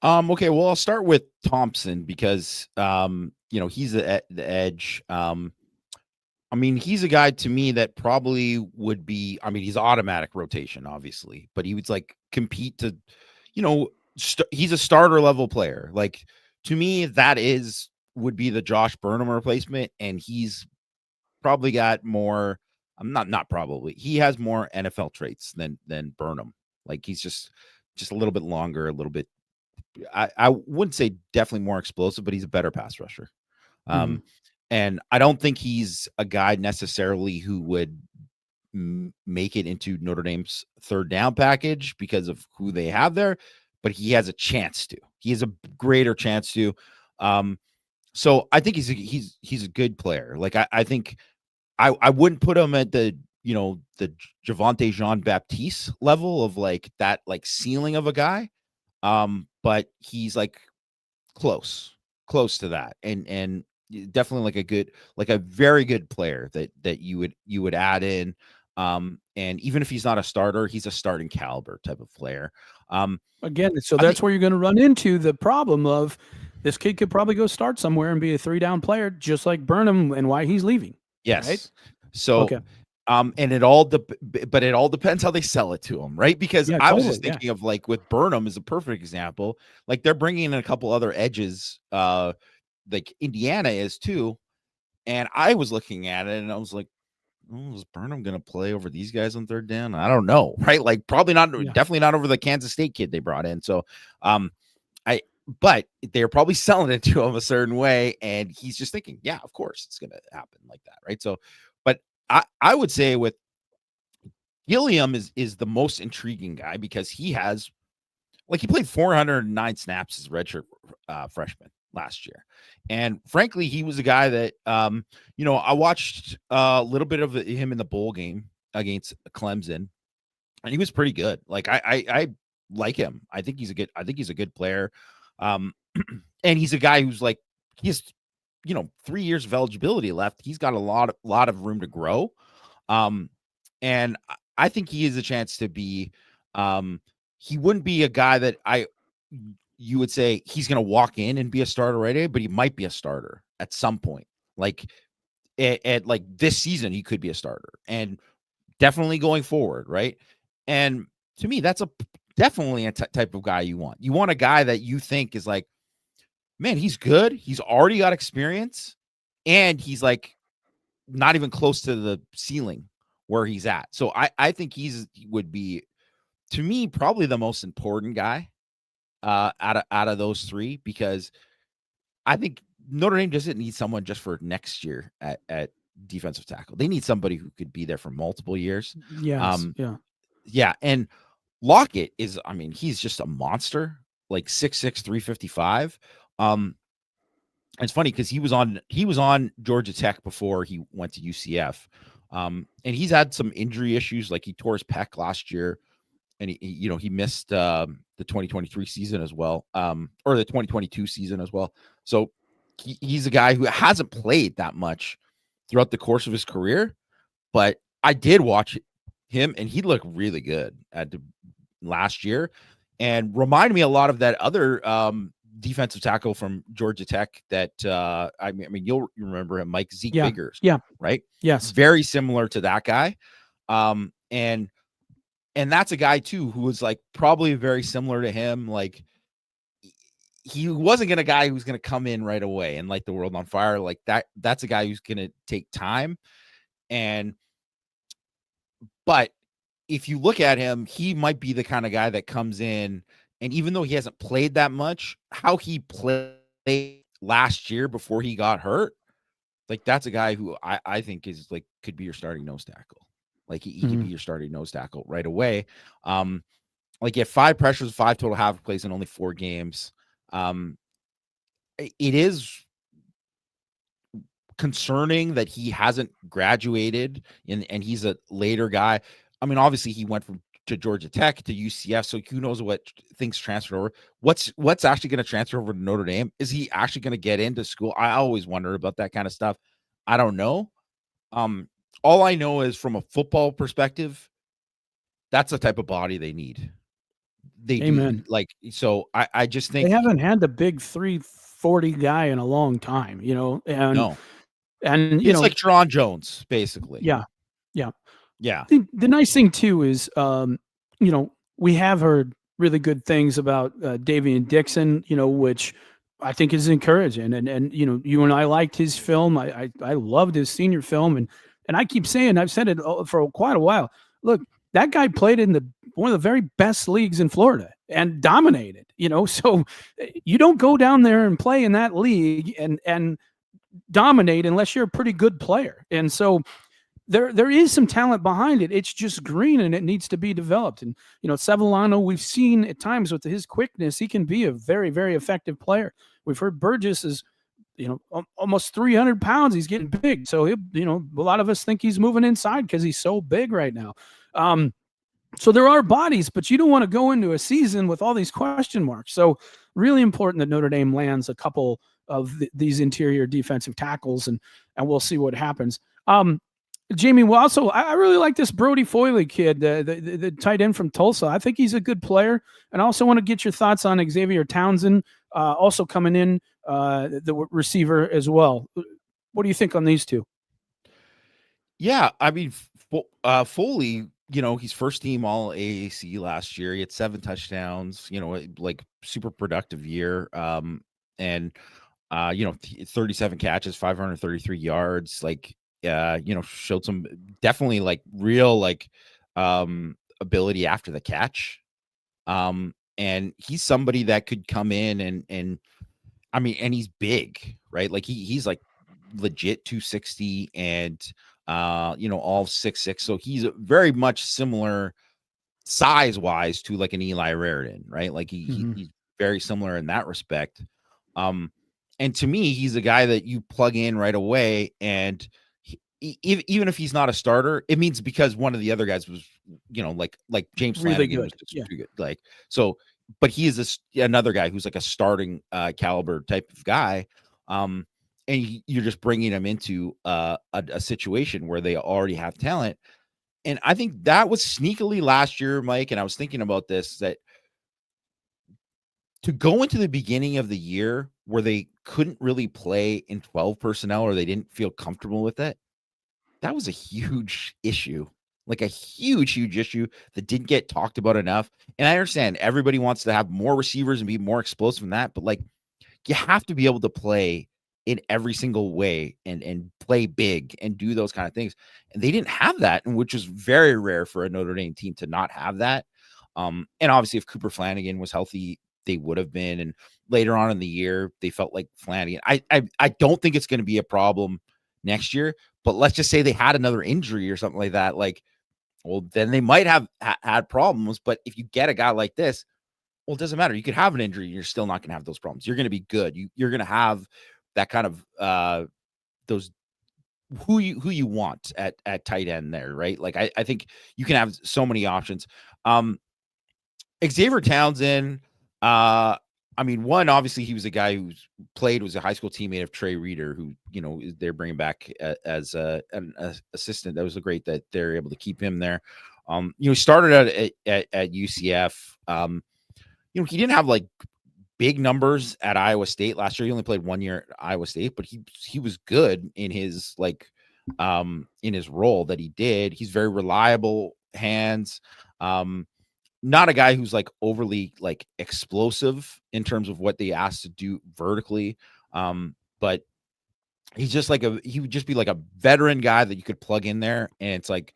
Okay, well, I'll start with Thompson because, he's the edge. I'm I mean, he's a guy to me that probably would be, I mean, he's automatic rotation, obviously, but he would like compete to, you know, he's a starter level player. Like to me, that would be the Josh Burnham replacement. And he's probably got more, I'm not probably, he has more NFL traits than Burnham. Like he's just a little bit longer, a little bit, I wouldn't say definitely more explosive, but he's a better pass rusher. Mm-hmm. And I don't think he's a guy necessarily who would make it into Notre Dame's third down package because of who they have there, but he has a chance to. He has a greater chance to. So I think he's a good player. Like I think I wouldn't put him at the the Javonte Jean-Baptiste level of like that like ceiling of a guy. But he's like close to that, and definitely like a very good player that you would add in. And even if he's not a starter, he's a starting caliber type of player. Again, so I that's think where you're going to run into the problem of this kid could probably go start somewhere and be a 3-down player, just like Burnham, and why he's leaving. Right? yes. So Okay. and but it all depends how they sell it to him, right? Because Yeah, I was totally. just Yeah. thinking of like with Burnham is a perfect example. Like they're bringing in a couple other edges, like Indiana is too. And I was looking at it and I was like, oh, is Burnham going to play over these guys on third down? I don't know, right? Like probably not, Yeah. definitely not over the Kansas State kid they brought in. So, I, but they're probably selling it to him a certain way. And he's just thinking, yeah, of course it's going to happen like that. Right. So, but I would say with Gilliam is the most intriguing guy because he has, like, he played 409 snaps as a redshirt freshman last year. And frankly, he was a guy that, I watched a little bit of him in the bowl game against Clemson, and he was pretty good. Like I like him. I think he's a good player. And he's a guy who's like, he has, 3 years of eligibility left. He's got a lot of room to grow. And I think he has a chance to be, he wouldn't be a guy that you would say he's going to walk in and be a starter right away, but he might be a starter at some point. Like at like this season, he could be a starter, and definitely going forward, right? And to me, that's definitely a type of guy you want. You want a guy that you think is like, man, he's good. He's already got experience, and he's like not even close to the ceiling where he's at. So I think he would be, to me, probably the most important guy out of those three, because I think Notre Dame doesn't need someone just for next year at defensive tackle. They need somebody who could be there for multiple years. Yes. Yeah. Yeah, and Lockett is, I mean, he's just a monster, like 6'6", 355. It's funny because he was on Georgia Tech before he went to UCF. And he's had some injury issues, like he tore his pec last year, and he missed the 2023 season as well, or the 2022 season as well. So he's a guy who hasn't played that much throughout the course of his career, but I did watch him, and he looked really good at last year, and reminded me a lot of that other defensive tackle from Georgia Tech that I mean you'll remember him, Zeke Yeah. Biggers, Yeah. right? Yes. Very similar to that guy. And that's a guy too who was like probably very similar to him. Like he wasn't a guy who's going to come in right away and light the world on fire like that. That's a guy who's going to take time. But if you look at him, he might be the kind of guy that comes in, and even though he hasn't played that much, how he played last year before he got hurt, like that's a guy who I think is like could be your starting nose tackle. Like he could be your starting nose tackle right away. Like he had 5 pressures, 5 total half plays in only 4 games. It is concerning that he hasn't graduated and he's a later guy. I mean, obviously he went to Georgia Tech to UCF, so who knows what things transferred over. What's actually going to transfer over to Notre Dame? Is he actually going to get into school? I always wonder about that kind of stuff. I don't know. All I know is from a football perspective, that's the type of body they need. They Amen. do, like, so I just think they haven't had the big 340 guy in a long time, and no. And, It's like Teron Jones, basically. yeah, yeah. Yeah. The nice thing too is, we have heard really good things about Davian Dixon, which I think is encouraging. And you and I liked his film. I loved his senior film, and I keep saying, I've said it for quite a while. Look, that guy played in one of the very best leagues in Florida and dominated. So you don't go down there and play in that league and dominate unless you're a pretty good player. And so there is some talent behind it. It's just green and it needs to be developed. And Sevillano, we've seen at times with his quickness, he can be a very, very effective player. We've heard Burgess is almost 300 pounds. He's getting big, so a lot of us think he's moving inside because he's so big right now. So there are bodies, but you don't want to go into a season with all these question marks. So really important that Notre Dame lands a couple of these interior defensive tackles, and we'll see what happens. Jamie, well, also, I really like this Brody Foyley kid, the tight end from Tulsa. I think he's a good player. And I also want to get your thoughts on Xavier Townsend, also coming in, the receiver as well. What do you think on these two? Yeah, I mean, Foley, he's first team all AAC last year. He had 7 touchdowns, like super productive year. And 37 catches, 533 yards, like, showed some definitely like real, like, ability after the catch. And he's somebody that could come in and I mean, and he's big, right? Like he's like legit 260 and, all 6'6". So he's very much similar size wise to like an Eli Raritan, right? Like he's very similar in that respect. And to me, he's a guy that you plug in right away, and even if he's not a starter, it means because one of the other guys was, like James Really Flanagan good. was just too good. Like, so, but he is another guy who's like a starting caliber type of guy. And you're just bringing him into a situation where they already have talent. And I think that was sneakily last year, Mike. And I was thinking about this, that to go into the beginning of the year where they couldn't really play in 12 personnel, or they didn't feel comfortable with it, that was a huge issue, like a huge issue that didn't get talked about enough. And I understand everybody wants to have more receivers and be more explosive than that, but like, you have to be able to play in every single way and play big and do those kind of things. And they didn't have that, and which is very rare for a Notre Dame team to not have that. And obviously if Cooper Flanagan was healthy, they would have been. And later on in the year, they felt like Flanagan. I don't think it's going to be a problem next year, but let's just say they had another injury or something like that. Like, well, then they might have had problems. But if you get a guy like this, well, it doesn't matter. You could have an injury. You're still not going to have those problems. You're going to be good. You're going to have that kind of those who you want at tight end there, right? Like I think you can have so many options. Xavier Townsend, I mean, one, obviously he was a guy who was a high school teammate of Trey Reeder, who, they're bringing back as an assistant. That was great that they're able to keep him there. He started at UCF. He didn't have like big numbers at Iowa State last year. He only played 1 year at Iowa State, but he was good in his in his role that he did. He's very reliable hands. Not a guy who's like overly like explosive in terms of what they asked to do vertically. But he's just he would just be like a veteran guy that you could plug in there. And it's like,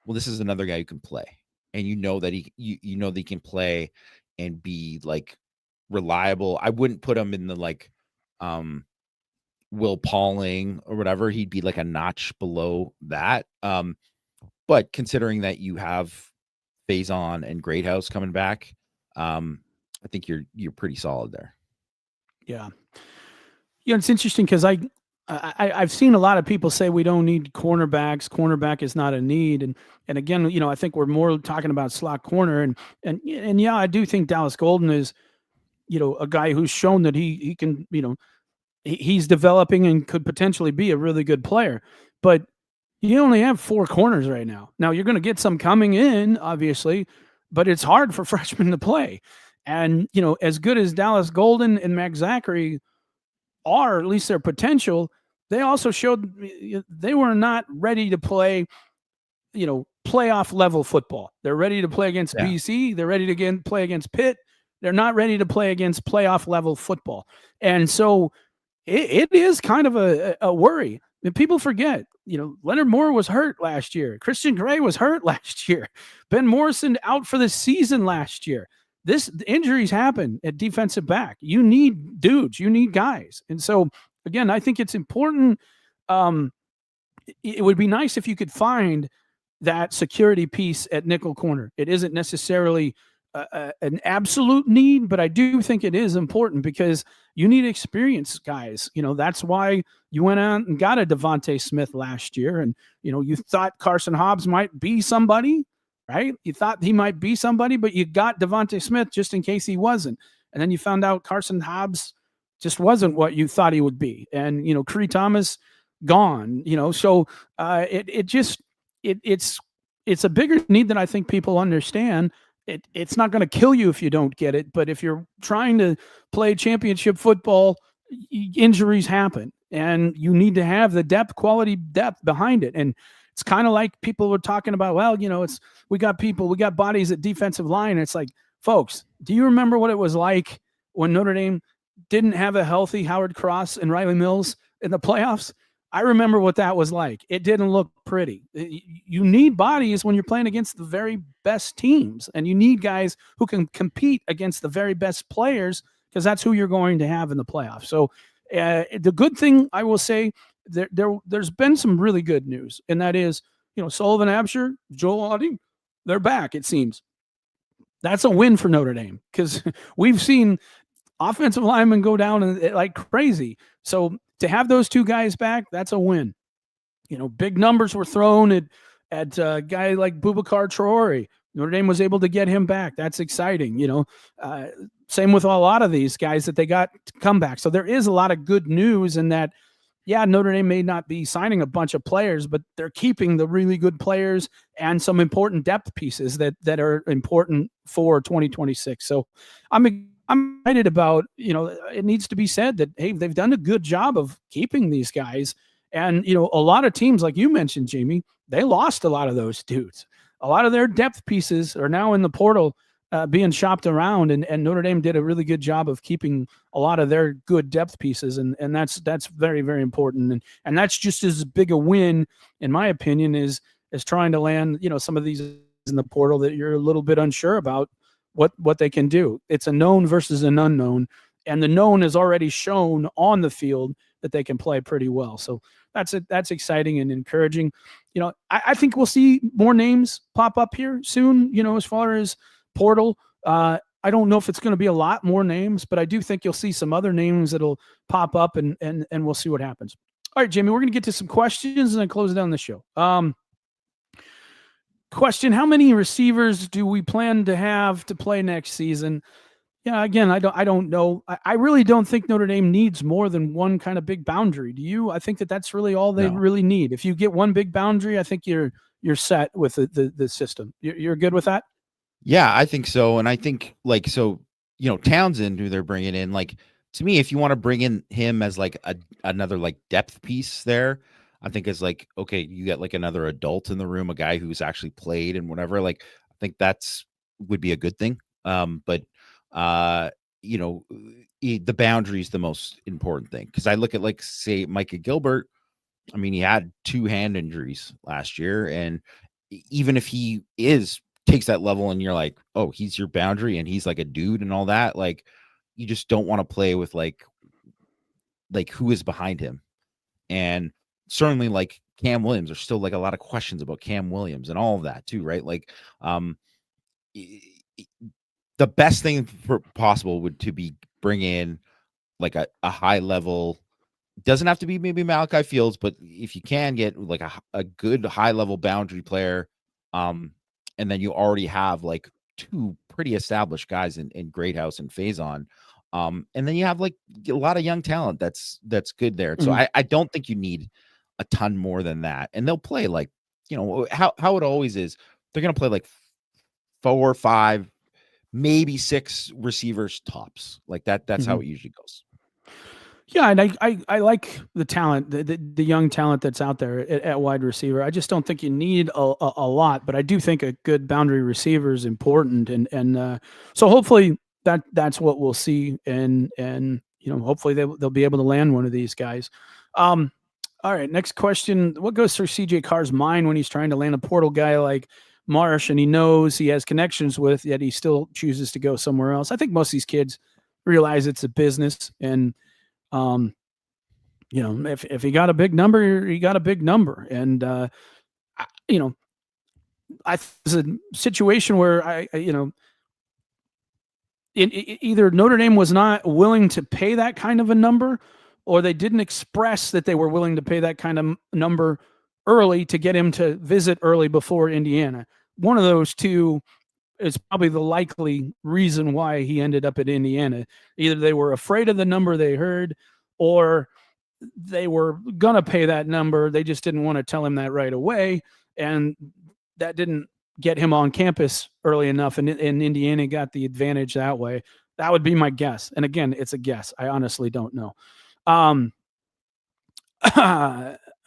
well, this is another guy who can play, and that he can play and be like reliable. I wouldn't put him in the like, Will Pauling or whatever. He'd be like a notch below that. But considering that you have Faison and Greathouse coming back, I think you're pretty solid there. Yeah. It's interesting because I've seen a lot of people say we don't need cornerbacks. Cornerback is not a need, and again, I think we're more talking about slot corner, and yeah, I do think Dallas Golden is, a guy who's shown that he can, he's developing and could potentially be a really good player, but you only have 4 corners right now. Now you're going to get some coming in, obviously, but it's hard for freshmen to play. And, as good as Dallas Golden and Max Zachary are, at least their potential, they also showed they were not ready to play, playoff level football. They're ready to play against Yeah. BC. They're ready to play against Pitt. They're not ready to play against playoff level football. And so it is kind of a worry. And people forget, Leonard Moore was hurt last year. Christian Gray was hurt last year. Ben Morrison out for the season last year. This injuries happen at defensive back. You need dudes, you need guys. And so again, I think it's important. It would be nice if you could find that security piece at nickel corner. It isn't necessarily an absolute need, but I do think it is important because you need experienced guys. That's why you went out and got a Devontae Smith last year, and you thought Carson Hobbs might be somebody, right? You thought he might be somebody, but you got Devontae Smith just in case he wasn't, and then you found out Carson Hobbs just wasn't what you thought he would be, and Cree Thomas gone. So it's a bigger need than I think people understand. It's not going to kill you if you don't get it, but if you're trying to play championship football, injuries happen, and you need to have the quality depth behind it. And it's kind of like people were talking about, well, we got bodies at defensive line. It's like, folks, do you remember what it was like when Notre Dame didn't have a healthy Howard Cross and Riley Mills in the playoffs? I remember what that was like. It didn't look pretty. You need bodies when you're playing against the very best teams, and you need guys who can compete against the very best players, because that's who you're going to have in the playoffs. So the good thing I will say, there's been some really good news, and that is, Sullivan Absher, Joel Otting, they're back, it seems. That's a win for Notre Dame, because we've seen offensive linemen go down like crazy. So to have those two guys back, that's a win. Big numbers were thrown at a guy like Boubacar Traore. Notre Dame was able to get him back. That's exciting. Same with a lot of these guys that they got to come back. So there is a lot of good news in that. Yeah, Notre Dame may not be signing a bunch of players, but they're keeping the really good players and some important depth pieces that are important for 2026. So I'm excited about, it needs to be said that, hey, they've done a good job of keeping these guys. And, a lot of teams, like you mentioned, Jamie, they lost a lot of those dudes. A lot of their depth pieces are now in the portal being shopped around, and Notre Dame did a really good job of keeping a lot of their good depth pieces. And that's very, very important. And that's just as big a win, in my opinion, is trying to land, some of these in the portal that you're a little bit unsure about what they can do. It's a known versus an unknown, and the known has already shown on the field that they can play pretty well. So that's exciting and encouraging. I think we'll see more names pop up here soon, as far as portal. I don't know if it's going to be a lot more names, but I do think you'll see some other names that'll pop up, and we'll see what happens. All right, Jamie, we're going to get to some questions and then close down the show. Question: how many receivers do we plan to have to play next season? Yeah, again, I don't know. I really don't think Notre Dame needs more than one kind of big boundary. Do you? I think that's really all they really need. If you get one big boundary, I think you're set with the system. You're good with that? Yeah, I think so. And I think Townsend, who they're bringing in, to me, if you want to bring in him as another depth piece there, I think is okay, you get another adult in the room, a guy who's actually played and whatever. I think that's would be a good thing. But the boundary is the most important thing, because I look at say Micah Gilbert. I mean, he had 2 hand injuries last year, and even if he takes that level and you're like, oh, he's your boundary and he's a dude and all that, you just don't want to play with who is behind him. And certainly Cam Williams, there's still a lot of questions about Cam Williams and all of that too, right? The best thing possible would to be bring in a high level. Doesn't have to be maybe Malachi Fields, but if you can get a good high level boundary player, and then you already have 2 pretty established guys in Greathouse and Faison, and then you have a lot of young talent that's good there. So I don't think you need a ton more than that, and they'll play how it always is. They're gonna play 4 or 5, maybe 6 receivers tops. That's how it usually goes. Yeah, and I like the talent, the young talent that's out there at wide receiver. I just don't think you need a lot, but I do think a good boundary receiver is important, and so hopefully that's what we'll see, and hopefully they'll be able to land one of these guys. Um, all right, next question: what goes through CJ Carr's mind when he's trying to land a portal guy like Marsh, and he knows he has connections with, yet he still chooses to go somewhere else? I think most of these kids realize it's a business, and um, if he got a big number, he got a big number. And, I, you know, I was a situation where either Notre Dame was not willing to pay that kind of a number, or they didn't express that they were willing to pay that kind of number early to get him to visit early before Indiana. One of those two is probably the likely reason why he ended up at Indiana. Either they were afraid of the number they heard, or they were going to pay that number. They just didn't want to tell him that right away. And that didn't get him on campus early enough. And Indiana got the advantage that way. That would be my guess. And again, it's a guess. I honestly don't know.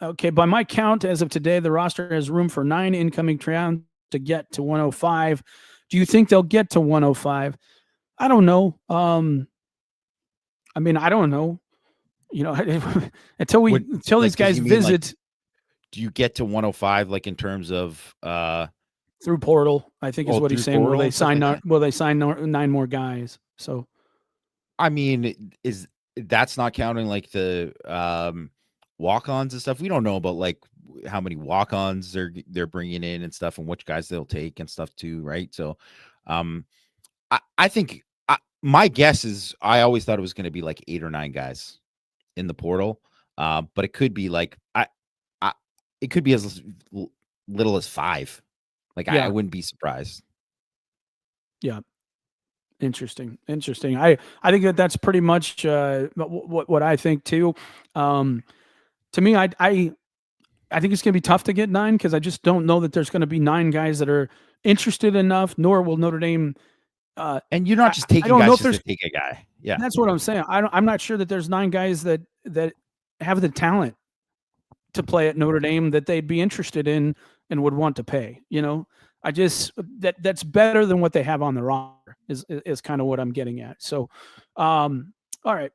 Okay. By my count, as of today, the roster has room for 9 incoming rounds to get to 105. Do you think they'll get to 105? I don't know. I don't know. Until these guys visit, like, do you get to 105 like in terms of through portal? I think is what he's saying. Will they sign? Like will they sign 9 more guys? So, I mean, is that's not counting like the walk-ons and stuff? We don't know about like how many walk-ons they're bringing in and stuff, and which guys they'll take and stuff too, right? So, I think my guess is I always thought it was going to be like 8 or 9 guys in the portal, but it could be like it could be as little as 5. Like I wouldn't be surprised. Yeah, interesting. I think that's pretty much what I think too. To me, I think it's going to be tough to get 9 because I just don't know that there's going to be 9 guys that are interested enough. Nor will Notre Dame. And you're not just taking guys just to take a guy. Yeah, that's what I'm saying. I'm not sure that there's 9 guys that have the talent to play at Notre Dame that they'd be interested in and would want to pay. I just that's better than what they have on the roster is kind of what I'm getting at. So, all right.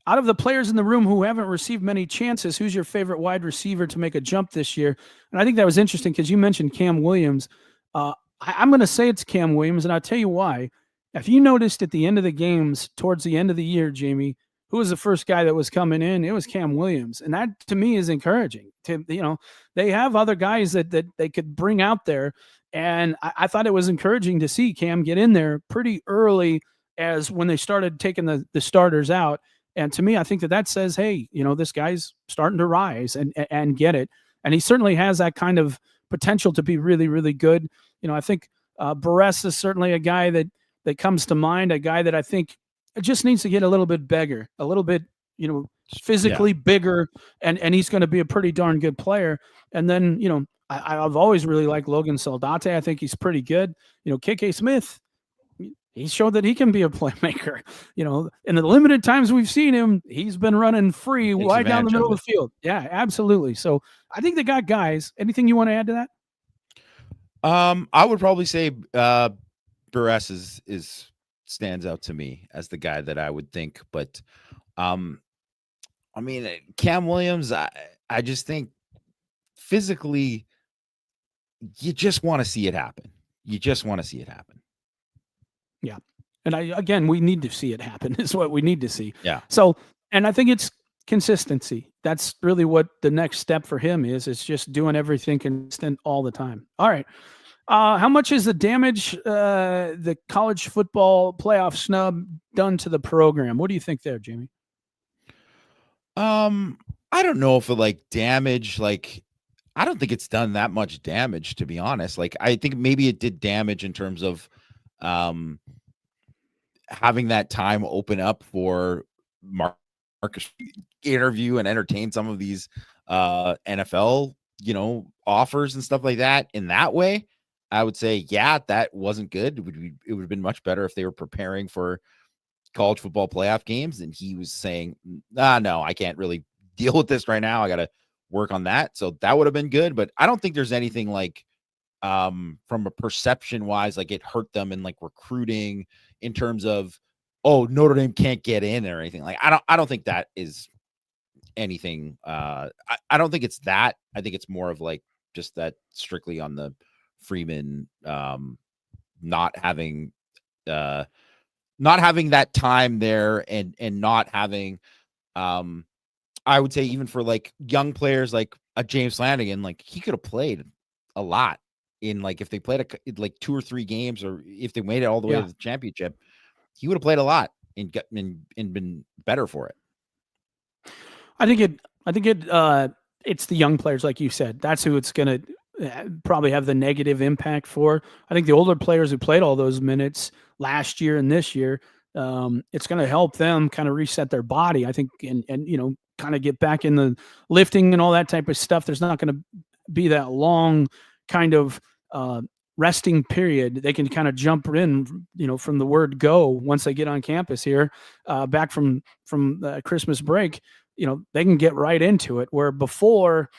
Out of the players in the room who haven't received many chances, who's your favorite wide receiver to make a jump this year? And I think that was interesting because you mentioned Cam Williams. I'm going to say it's Cam Williams, and I'll tell you why. If you noticed at the end of the games, towards the end of the year, Jamie, who was the first guy that was coming in? It was Cam Williams. And that to me is encouraging. They have other guys that they could bring out there. And I thought it was encouraging to see Cam get in there pretty early as when they started taking the starters out. And to me, I think that says, hey, this guy's starting to rise and get it. And he certainly has that kind of potential to be really, really good. I think Barres is certainly a guy that comes to mind, a guy that I think just needs to get a little bit bigger, a little bit, physically bigger, and he's going to be a pretty darn good player. And then, I've always really liked Logan Saldate. I think he's pretty good. KK Smith, he showed that he can be a playmaker. In the limited times we've seen him, he's been running free wide down the middle of the field. Yeah, absolutely. So I think they got guys. Anything you want to add to that? I would probably say Barres is stands out to me as the guy that I would think. But Cam Williams, I just think physically you just want to see it happen. Yeah. And we need to see it happen is what we need to see. Yeah. So, and I think it's consistency. That's really what the next step for him is. It's just doing everything consistent all the time. All right. How much is the damage the college football playoff snub done to the program? What do you think there, Jamie? I don't know if it damage, I don't think it's done that much damage, to be honest. I think maybe it did damage in terms of having that time open up for Marcus interview and entertain some of these NFL, offers and stuff like that. In that way, I would say, yeah, that wasn't good. It would have been much better if they were preparing for college football playoff games, and he was saying, no, I can't really deal with this right now. I got to work on that. So that would have been good. But I don't think there's anything like from a perception wise, like it hurt them in like recruiting in terms of, oh, Notre Dame can't get in or anything. Like, I don't think that is anything. I don't think it's that. I think it's more of like just that strictly on the Freeman not having that time there and not having I would say even for like young players like a James Flanagan, like he could have played a lot in like if they played like 2 or 3 games, or if they made it all the way to the championship, he would have played a lot and been better for it. I think it's the young players, like you said. That's who it's going to probably have the negative impact for. I think the older players who played all those minutes last year and this year, it's going to help them kind of reset their body, I think, and kind of get back in the lifting and all that type of stuff. There's not going to be that long kind of resting period. They can kind of jump in, from the word go once they get on campus here, back from Christmas break. They can get right into it, where before,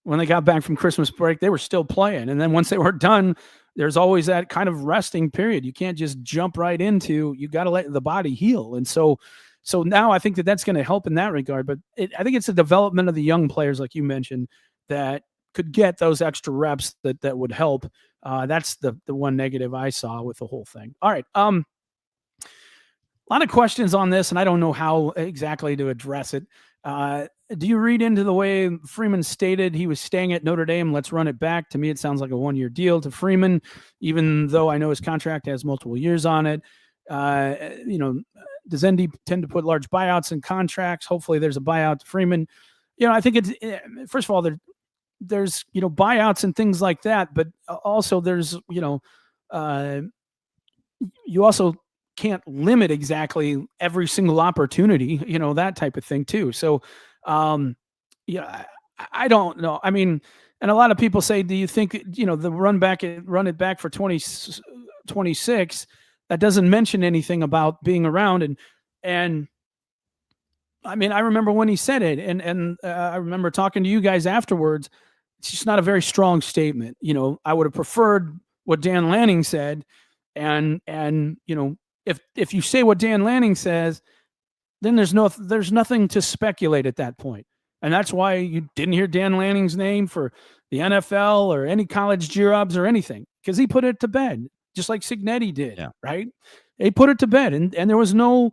when they got back from Christmas break, they were still playing. And then once they were done, there's always that kind of resting period. You can't just jump right into, you got to let the body heal. And so now I think that's going to help in that regard. But I think it's a development of the young players, like you mentioned, that could get those extra reps that would help. That's the one negative I saw with the whole thing. All right. A lot of questions on this, and I don't know how exactly to address it. Do you read into the way Freeman stated he was staying at Notre Dame? Let's run it back. To me, it sounds like a 1-year deal to Freeman, even though I know his contract has multiple years on it. Does ND tend to put large buyouts in contracts? Hopefully there's a buyout to Freeman. I think it's, first of all, there's buyouts and things like that, but also there's, you also can't limit exactly every single opportunity, that type of thing too. So, I don't know. I mean, and a lot of people say, do you think, the run it back for 2026, that doesn't mention anything about being around. And I mean, I remember when he said it, and I remember talking to you guys afterwards. It's just not a very strong statement. I would have preferred what Dan Lanning said. And if you say what Dan Lanning says, then there's nothing to speculate at that point. And that's why you didn't hear Dan Lanning's name for the NFL or any college jobs or anything, because he put it to bed, just like Signetti did, right? He put it to bed, and there was no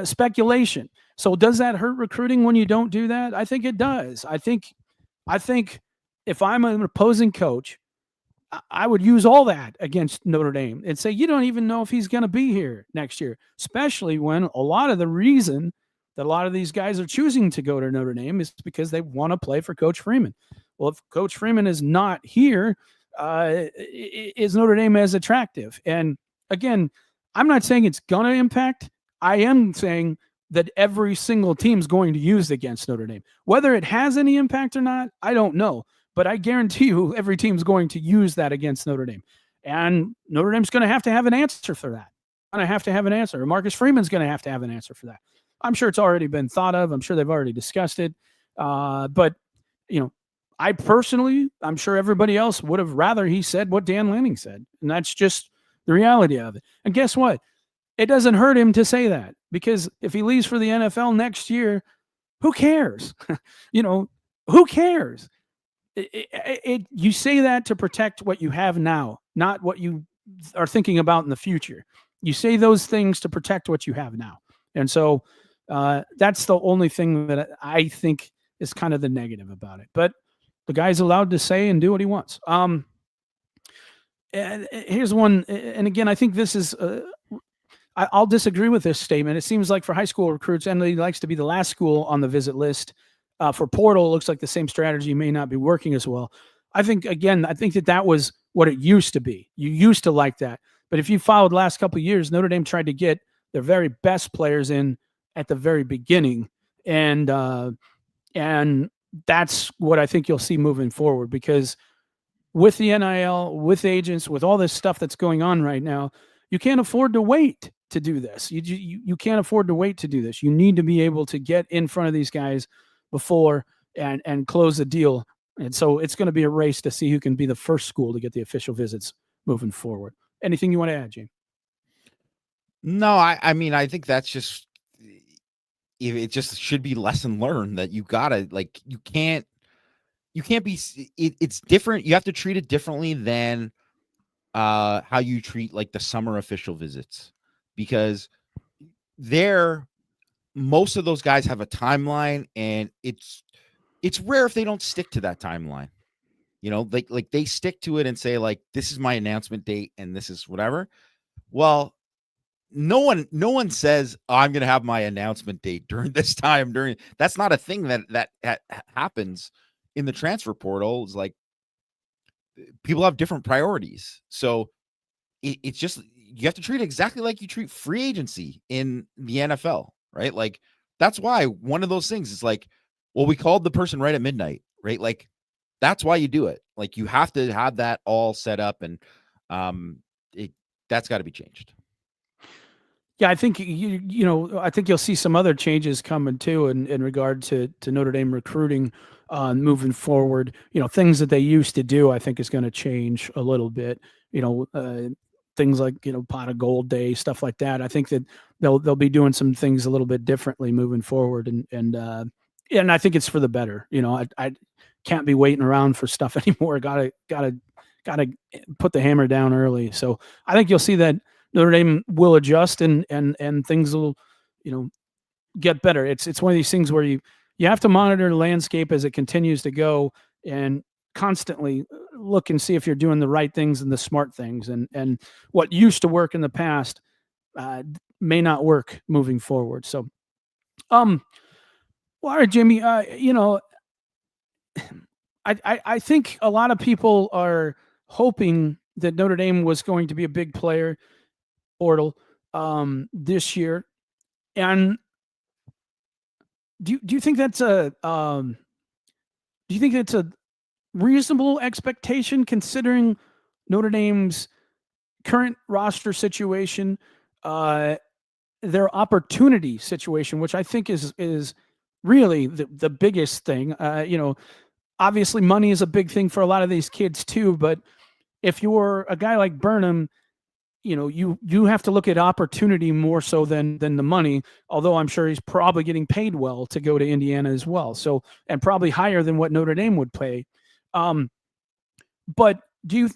speculation. So does that hurt recruiting when you don't do that? I think it does. I think if I'm an opposing coach, I would use all that against Notre Dame and say, you don't even know if he's going to be here next year, especially when a lot of the reason that a lot of these guys are choosing to go to Notre Dame is because they want to play for Coach Freeman. Well, if Coach Freeman is not here, is Notre Dame as attractive? And again, I'm not saying it's going to impact. I am saying that every single team is going to use it against Notre Dame. Whether it has any impact or not, I don't know. But I guarantee you every team's going to use that against Notre Dame. And Notre Dame's going to have an answer for that. Going to have an answer. Marcus Freeman's going to have an answer for that. I'm sure it's already been thought of. I'm sure they've already discussed it. But, I personally, I'm sure everybody else would have rather he said what Dan Lanning said. And that's just the reality of it. And guess what? It doesn't hurt him to say that, because if he leaves for the NFL next year, who cares? Who cares? You say that to protect what you have now, not what you are thinking about in the future. You say those things to protect what you have now. And so that's the only thing that I think is kind of the negative about it. But the guy's allowed to say and do what he wants. And here's one. And again, I think this is, I'll disagree with this statement. It seems like for high school recruits, Emily likes to be the last school on the visit list. For portal, it looks like the same strategy may not be working as well. I think that was what it used to be. You used to like that. But if you followed the last couple of years, Notre Dame tried to get their very best players in at the very beginning. And that's what I think you'll see moving forward, because with the NIL, with agents, with all this stuff that's going on right now, you can't afford to wait. to do this. You can't afford to wait to do this. You need to be able to get in front of these guys before and close the deal. And so it's going to be a race to see who can be the first school to get the official visits moving forward. Anything you want to add, James? No, I mean, I think that's just, it just should be lesson learned that you gotta, like, you can't be, it's different. You have to treat it differently than how you treat like the summer official visits, because most of those guys have a timeline, and it's rare if they don't stick to that timeline. You know, like they stick to it and say, like, this is my announcement date and this is whatever. Well, no one says, oh, I'm going to have my announcement date during this time. That's not a thing that happens in the transfer portal. It's like, people have different priorities. So it's just, you have to treat it exactly like you treat free agency in the NFL, right? Like, that's why one of those things is like, well, we called the person right at midnight, right? Like, that's why you do it. Like, you have to have that all set up, and that's got to be changed. Yeah, I think I think you'll see some other changes coming too in regard to Notre Dame recruiting moving forward. Things that they used to do, I think, is going to change a little bit. Things like pot of gold day, stuff like that. I think that they'll be doing some things a little bit differently moving forward, and I think it's for the better. I can't be waiting around for stuff anymore. Gotta put the hammer down early. So I think you'll see that Notre Dame will adjust and things will, get better. It's one of these things where you have to monitor the landscape as it continues to go, and constantly look and see if you're doing the right things and the smart things, and what used to work in the past may not work moving forward. So, well, all right, Jimmy, I think a lot of people are hoping that Notre Dame was going to be a big player portal this year, and do you think that's a reasonable expectation considering Notre Dame's current roster situation, their opportunity situation, which I think is really the biggest thing. Obviously money is a big thing for a lot of these kids too, but if you're a guy like Burnham, you have to look at opportunity more so than the money, although I'm sure he's probably getting paid well to go to Indiana as well. So, and probably higher than what Notre Dame would pay. But do you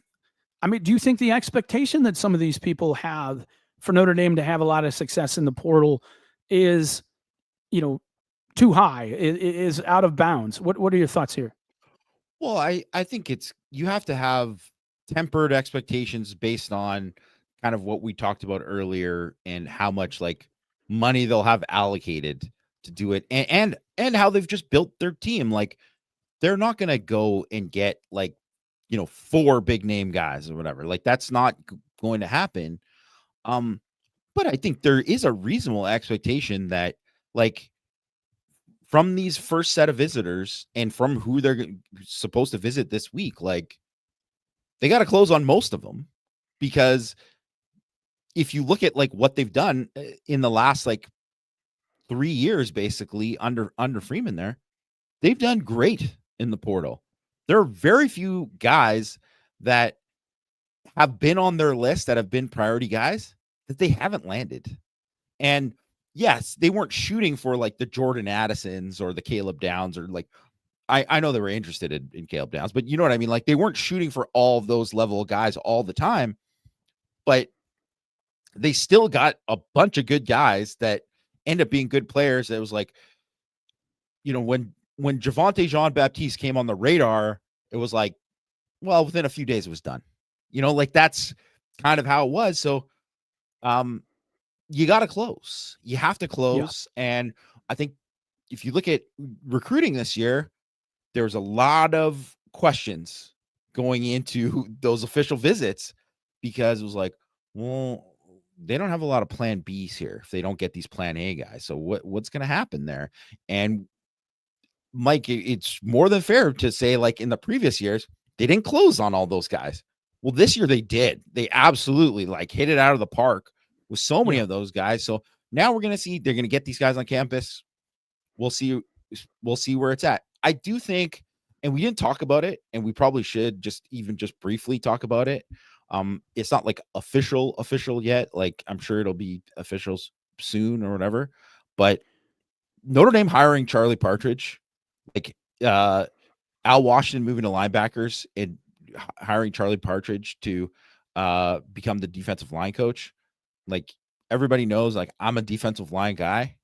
think the expectation that some of these people have for Notre Dame to have a lot of success in the portal is, too high, is out of bounds? What are your thoughts here? Well, I think you have to have tempered expectations based on kind of what we talked about earlier, and how much like money they'll have allocated to do it, and how they've just built their team. Like, they're not going to go and get like, 4 big name guys or whatever. Like, that's not going to happen. But I think there is a reasonable expectation that, like, from these first set of visitors and from who they're supposed to visit this week, like, they got to close on most of them, because if you look at like what they've done in the last like 3 years, basically under Freeman there, they've done great in the portal. There are very few guys that have been on their list that have been priority guys that they haven't landed. And yes, they weren't shooting for like the Jordan Addisons or the Caleb Downs, or like, I know they were interested in Caleb Downs, but you know what I mean? Like, they weren't shooting for all of those level of guys all the time, but they still got a bunch of good guys that end up being good players. It was like, when Javonte Jean-Baptiste came on the radar, it was like, well, within a few days it was done. Like, that's kind of how it was. So you got to close. You have to close. Yeah. And I think if you look at recruiting this year, there's a lot of questions going into those official visits, because it was like, well, they don't have a lot of plan B's here if they don't get these plan A guys. So what's going to happen there? And Mike, it's more than fair to say, like, in the previous years, they didn't close on all those guys. Well, this year they did. They absolutely like hit it out of the park with so many Yeah. of those guys. So now we're going to see, they're going to get these guys on campus. We'll see where it's at. I do think, and we didn't talk about it, and we probably should just briefly talk about it. It's not like official yet. Like, I'm sure it'll be official soon or whatever, but Notre Dame hiring Charlie Partridge, like Al Washington moving to linebackers and hiring Charlie Partridge to become the defensive line coach. Like, everybody knows, like, I'm a defensive line guy.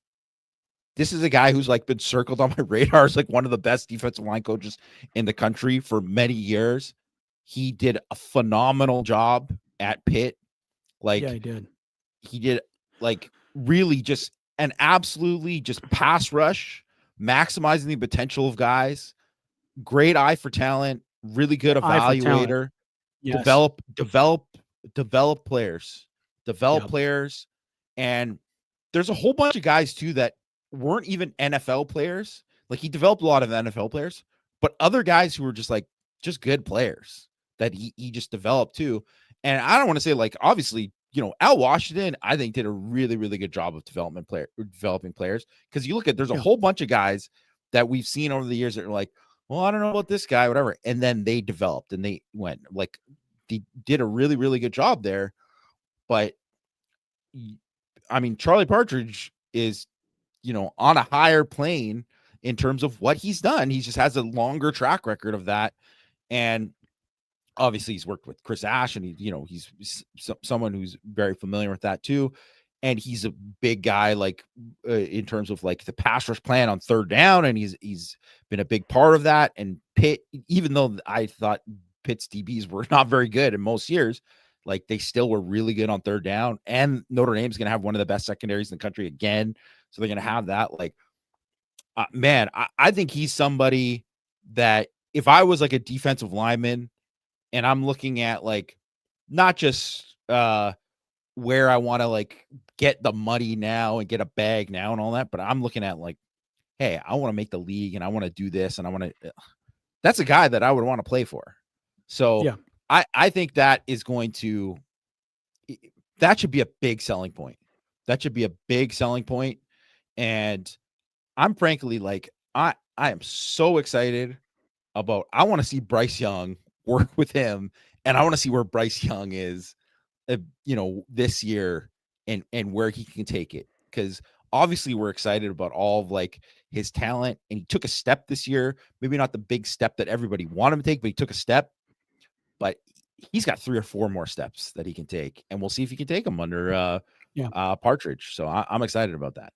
This is a guy who's like been circled on my radar as like one of the best defensive line coaches in the country for many years. He did a phenomenal job at Pitt. Like, Yeah, he did. He did like really just an absolutely just pass rush, maximizing the potential of guys. Great eye for talent, really good evaluator. Yes. Develop players. And there's a whole bunch of guys too that weren't even NFL players. Like, he developed a lot of NFL players, but other guys who were just like just good players that he just developed too. And I don't want to say, like, obviously, you know, Al Washington, I think, did a really, really good job of developing players. Because you look at, there's a whole bunch of guys that we've seen over the years that are like, well, I don't know about this guy, whatever. And then they developed and they went, like, they did a really, really good job there. But I mean, Charlie Partridge is, you know, on a higher plane in terms of what he's done. He just has a longer track record of that. And obviously he's worked with Chris Ash, and he's someone who's very familiar with that too. And he's a big guy, like in terms of like the pass rush plan on third down. And he's been a big part of that. And Pitt, even though I thought Pitt's DBs were not very good in most years, like, they still were really good on third down. And Notre Dame's going to have one of the best secondaries in the country again. So they're going to have that. Like, man, I think he's somebody that if I was like a defensive lineman and I'm looking at like, not just where I want to like get the money now and get a bag now and all that, but I'm looking at like, hey, I want to make the league and I want to do this and I want to, that's a guy that I would want to play for. So yeah. I think that is going to, that should be a big selling point. That should be a big selling point. And I'm frankly like, I am so excited about, I want to see Bryce Young work with him. And I want to see where Bryce Young is, this year and where he can take it. Because obviously we're excited about all of like his talent, and he took a step this year, maybe not the big step that everybody wanted him to take, but he took a step. But he's got 3 or 4 more steps that he can take, and we'll see if he can take them under Partridge. So I'm excited about that.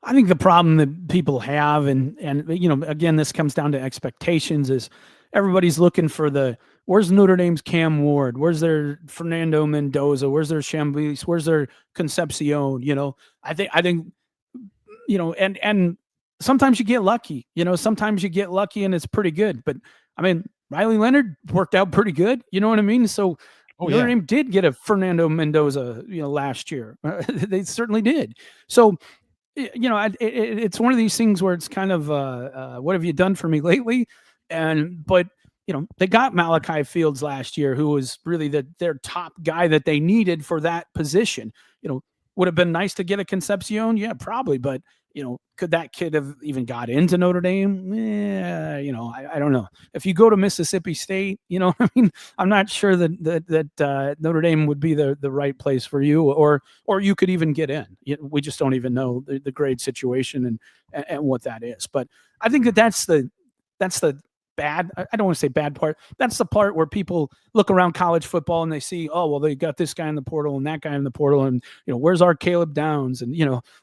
I think the problem that people have, and again, this comes down to expectations, is everybody's looking for where's Notre Dame's Cam Ward? Where's their Fernando Mendoza? Where's their Chamblis? Where's their Concepcion? I think, and sometimes you get lucky, sometimes you get lucky and it's pretty good. But I mean, Riley Leonard worked out pretty good. You know what I mean? So Notre Dame did get a Fernando Mendoza, last year. They certainly did. So, it's one of these things where it's kind of, what have you done for me lately? But they got Malachi Fields last year, who was really their top guy that they needed for that position. Would have been nice to get a Concepcion. Yeah, probably. But, could that kid have even got into Notre Dame? Yeah, I don't know. If you go to Mississippi State, I mean, I'm not sure that Notre Dame would be the right place for you, or you could even get in. We just don't even know the grade situation and what that is. But I think that's the bad, I don't want to say bad part. That's the part where people look around college football and they see, oh, well, they got this guy in the portal and that guy in the portal, and where's our Caleb Downs, and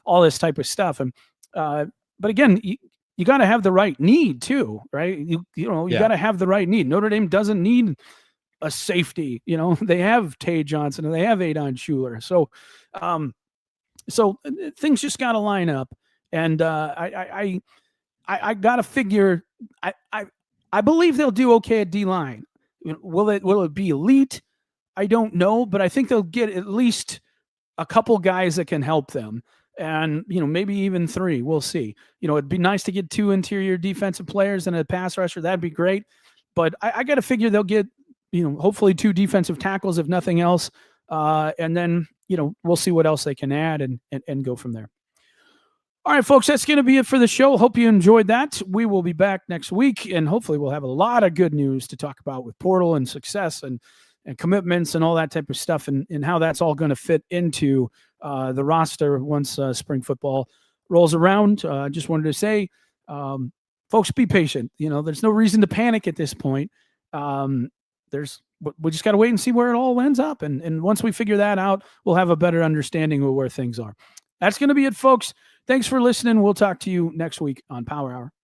all this type of stuff. And but again, you got to have the right need too, right? You got to have the right need. Notre Dame doesn't need a safety. They have Tay Johnson and they have Adon Schuler. So things just got to line up. And I got to figure. I believe they'll do okay at D-line. Will it be elite? I don't know, but I think they'll get at least a couple guys that can help them, and maybe even 3. We'll see. It'd be nice to get 2 interior defensive players and a pass rusher. That'd be great. But I got to figure they'll get hopefully 2 defensive tackles if nothing else, and then we'll see what else they can add and go from there. All right, folks, that's going to be it for the show. Hope you enjoyed that. We will be back next week, and hopefully we'll have a lot of good news to talk about with portal and success and commitments and all that type of stuff, and how that's all going to fit into the roster once spring football rolls around. I just wanted to say, folks, be patient. There's no reason to panic at this point. We just got to wait and see where it all ends up. And once we figure that out, we'll have a better understanding of where things are. That's going to be it, folks. Thanks for listening. We'll talk to you next week on Power Hour.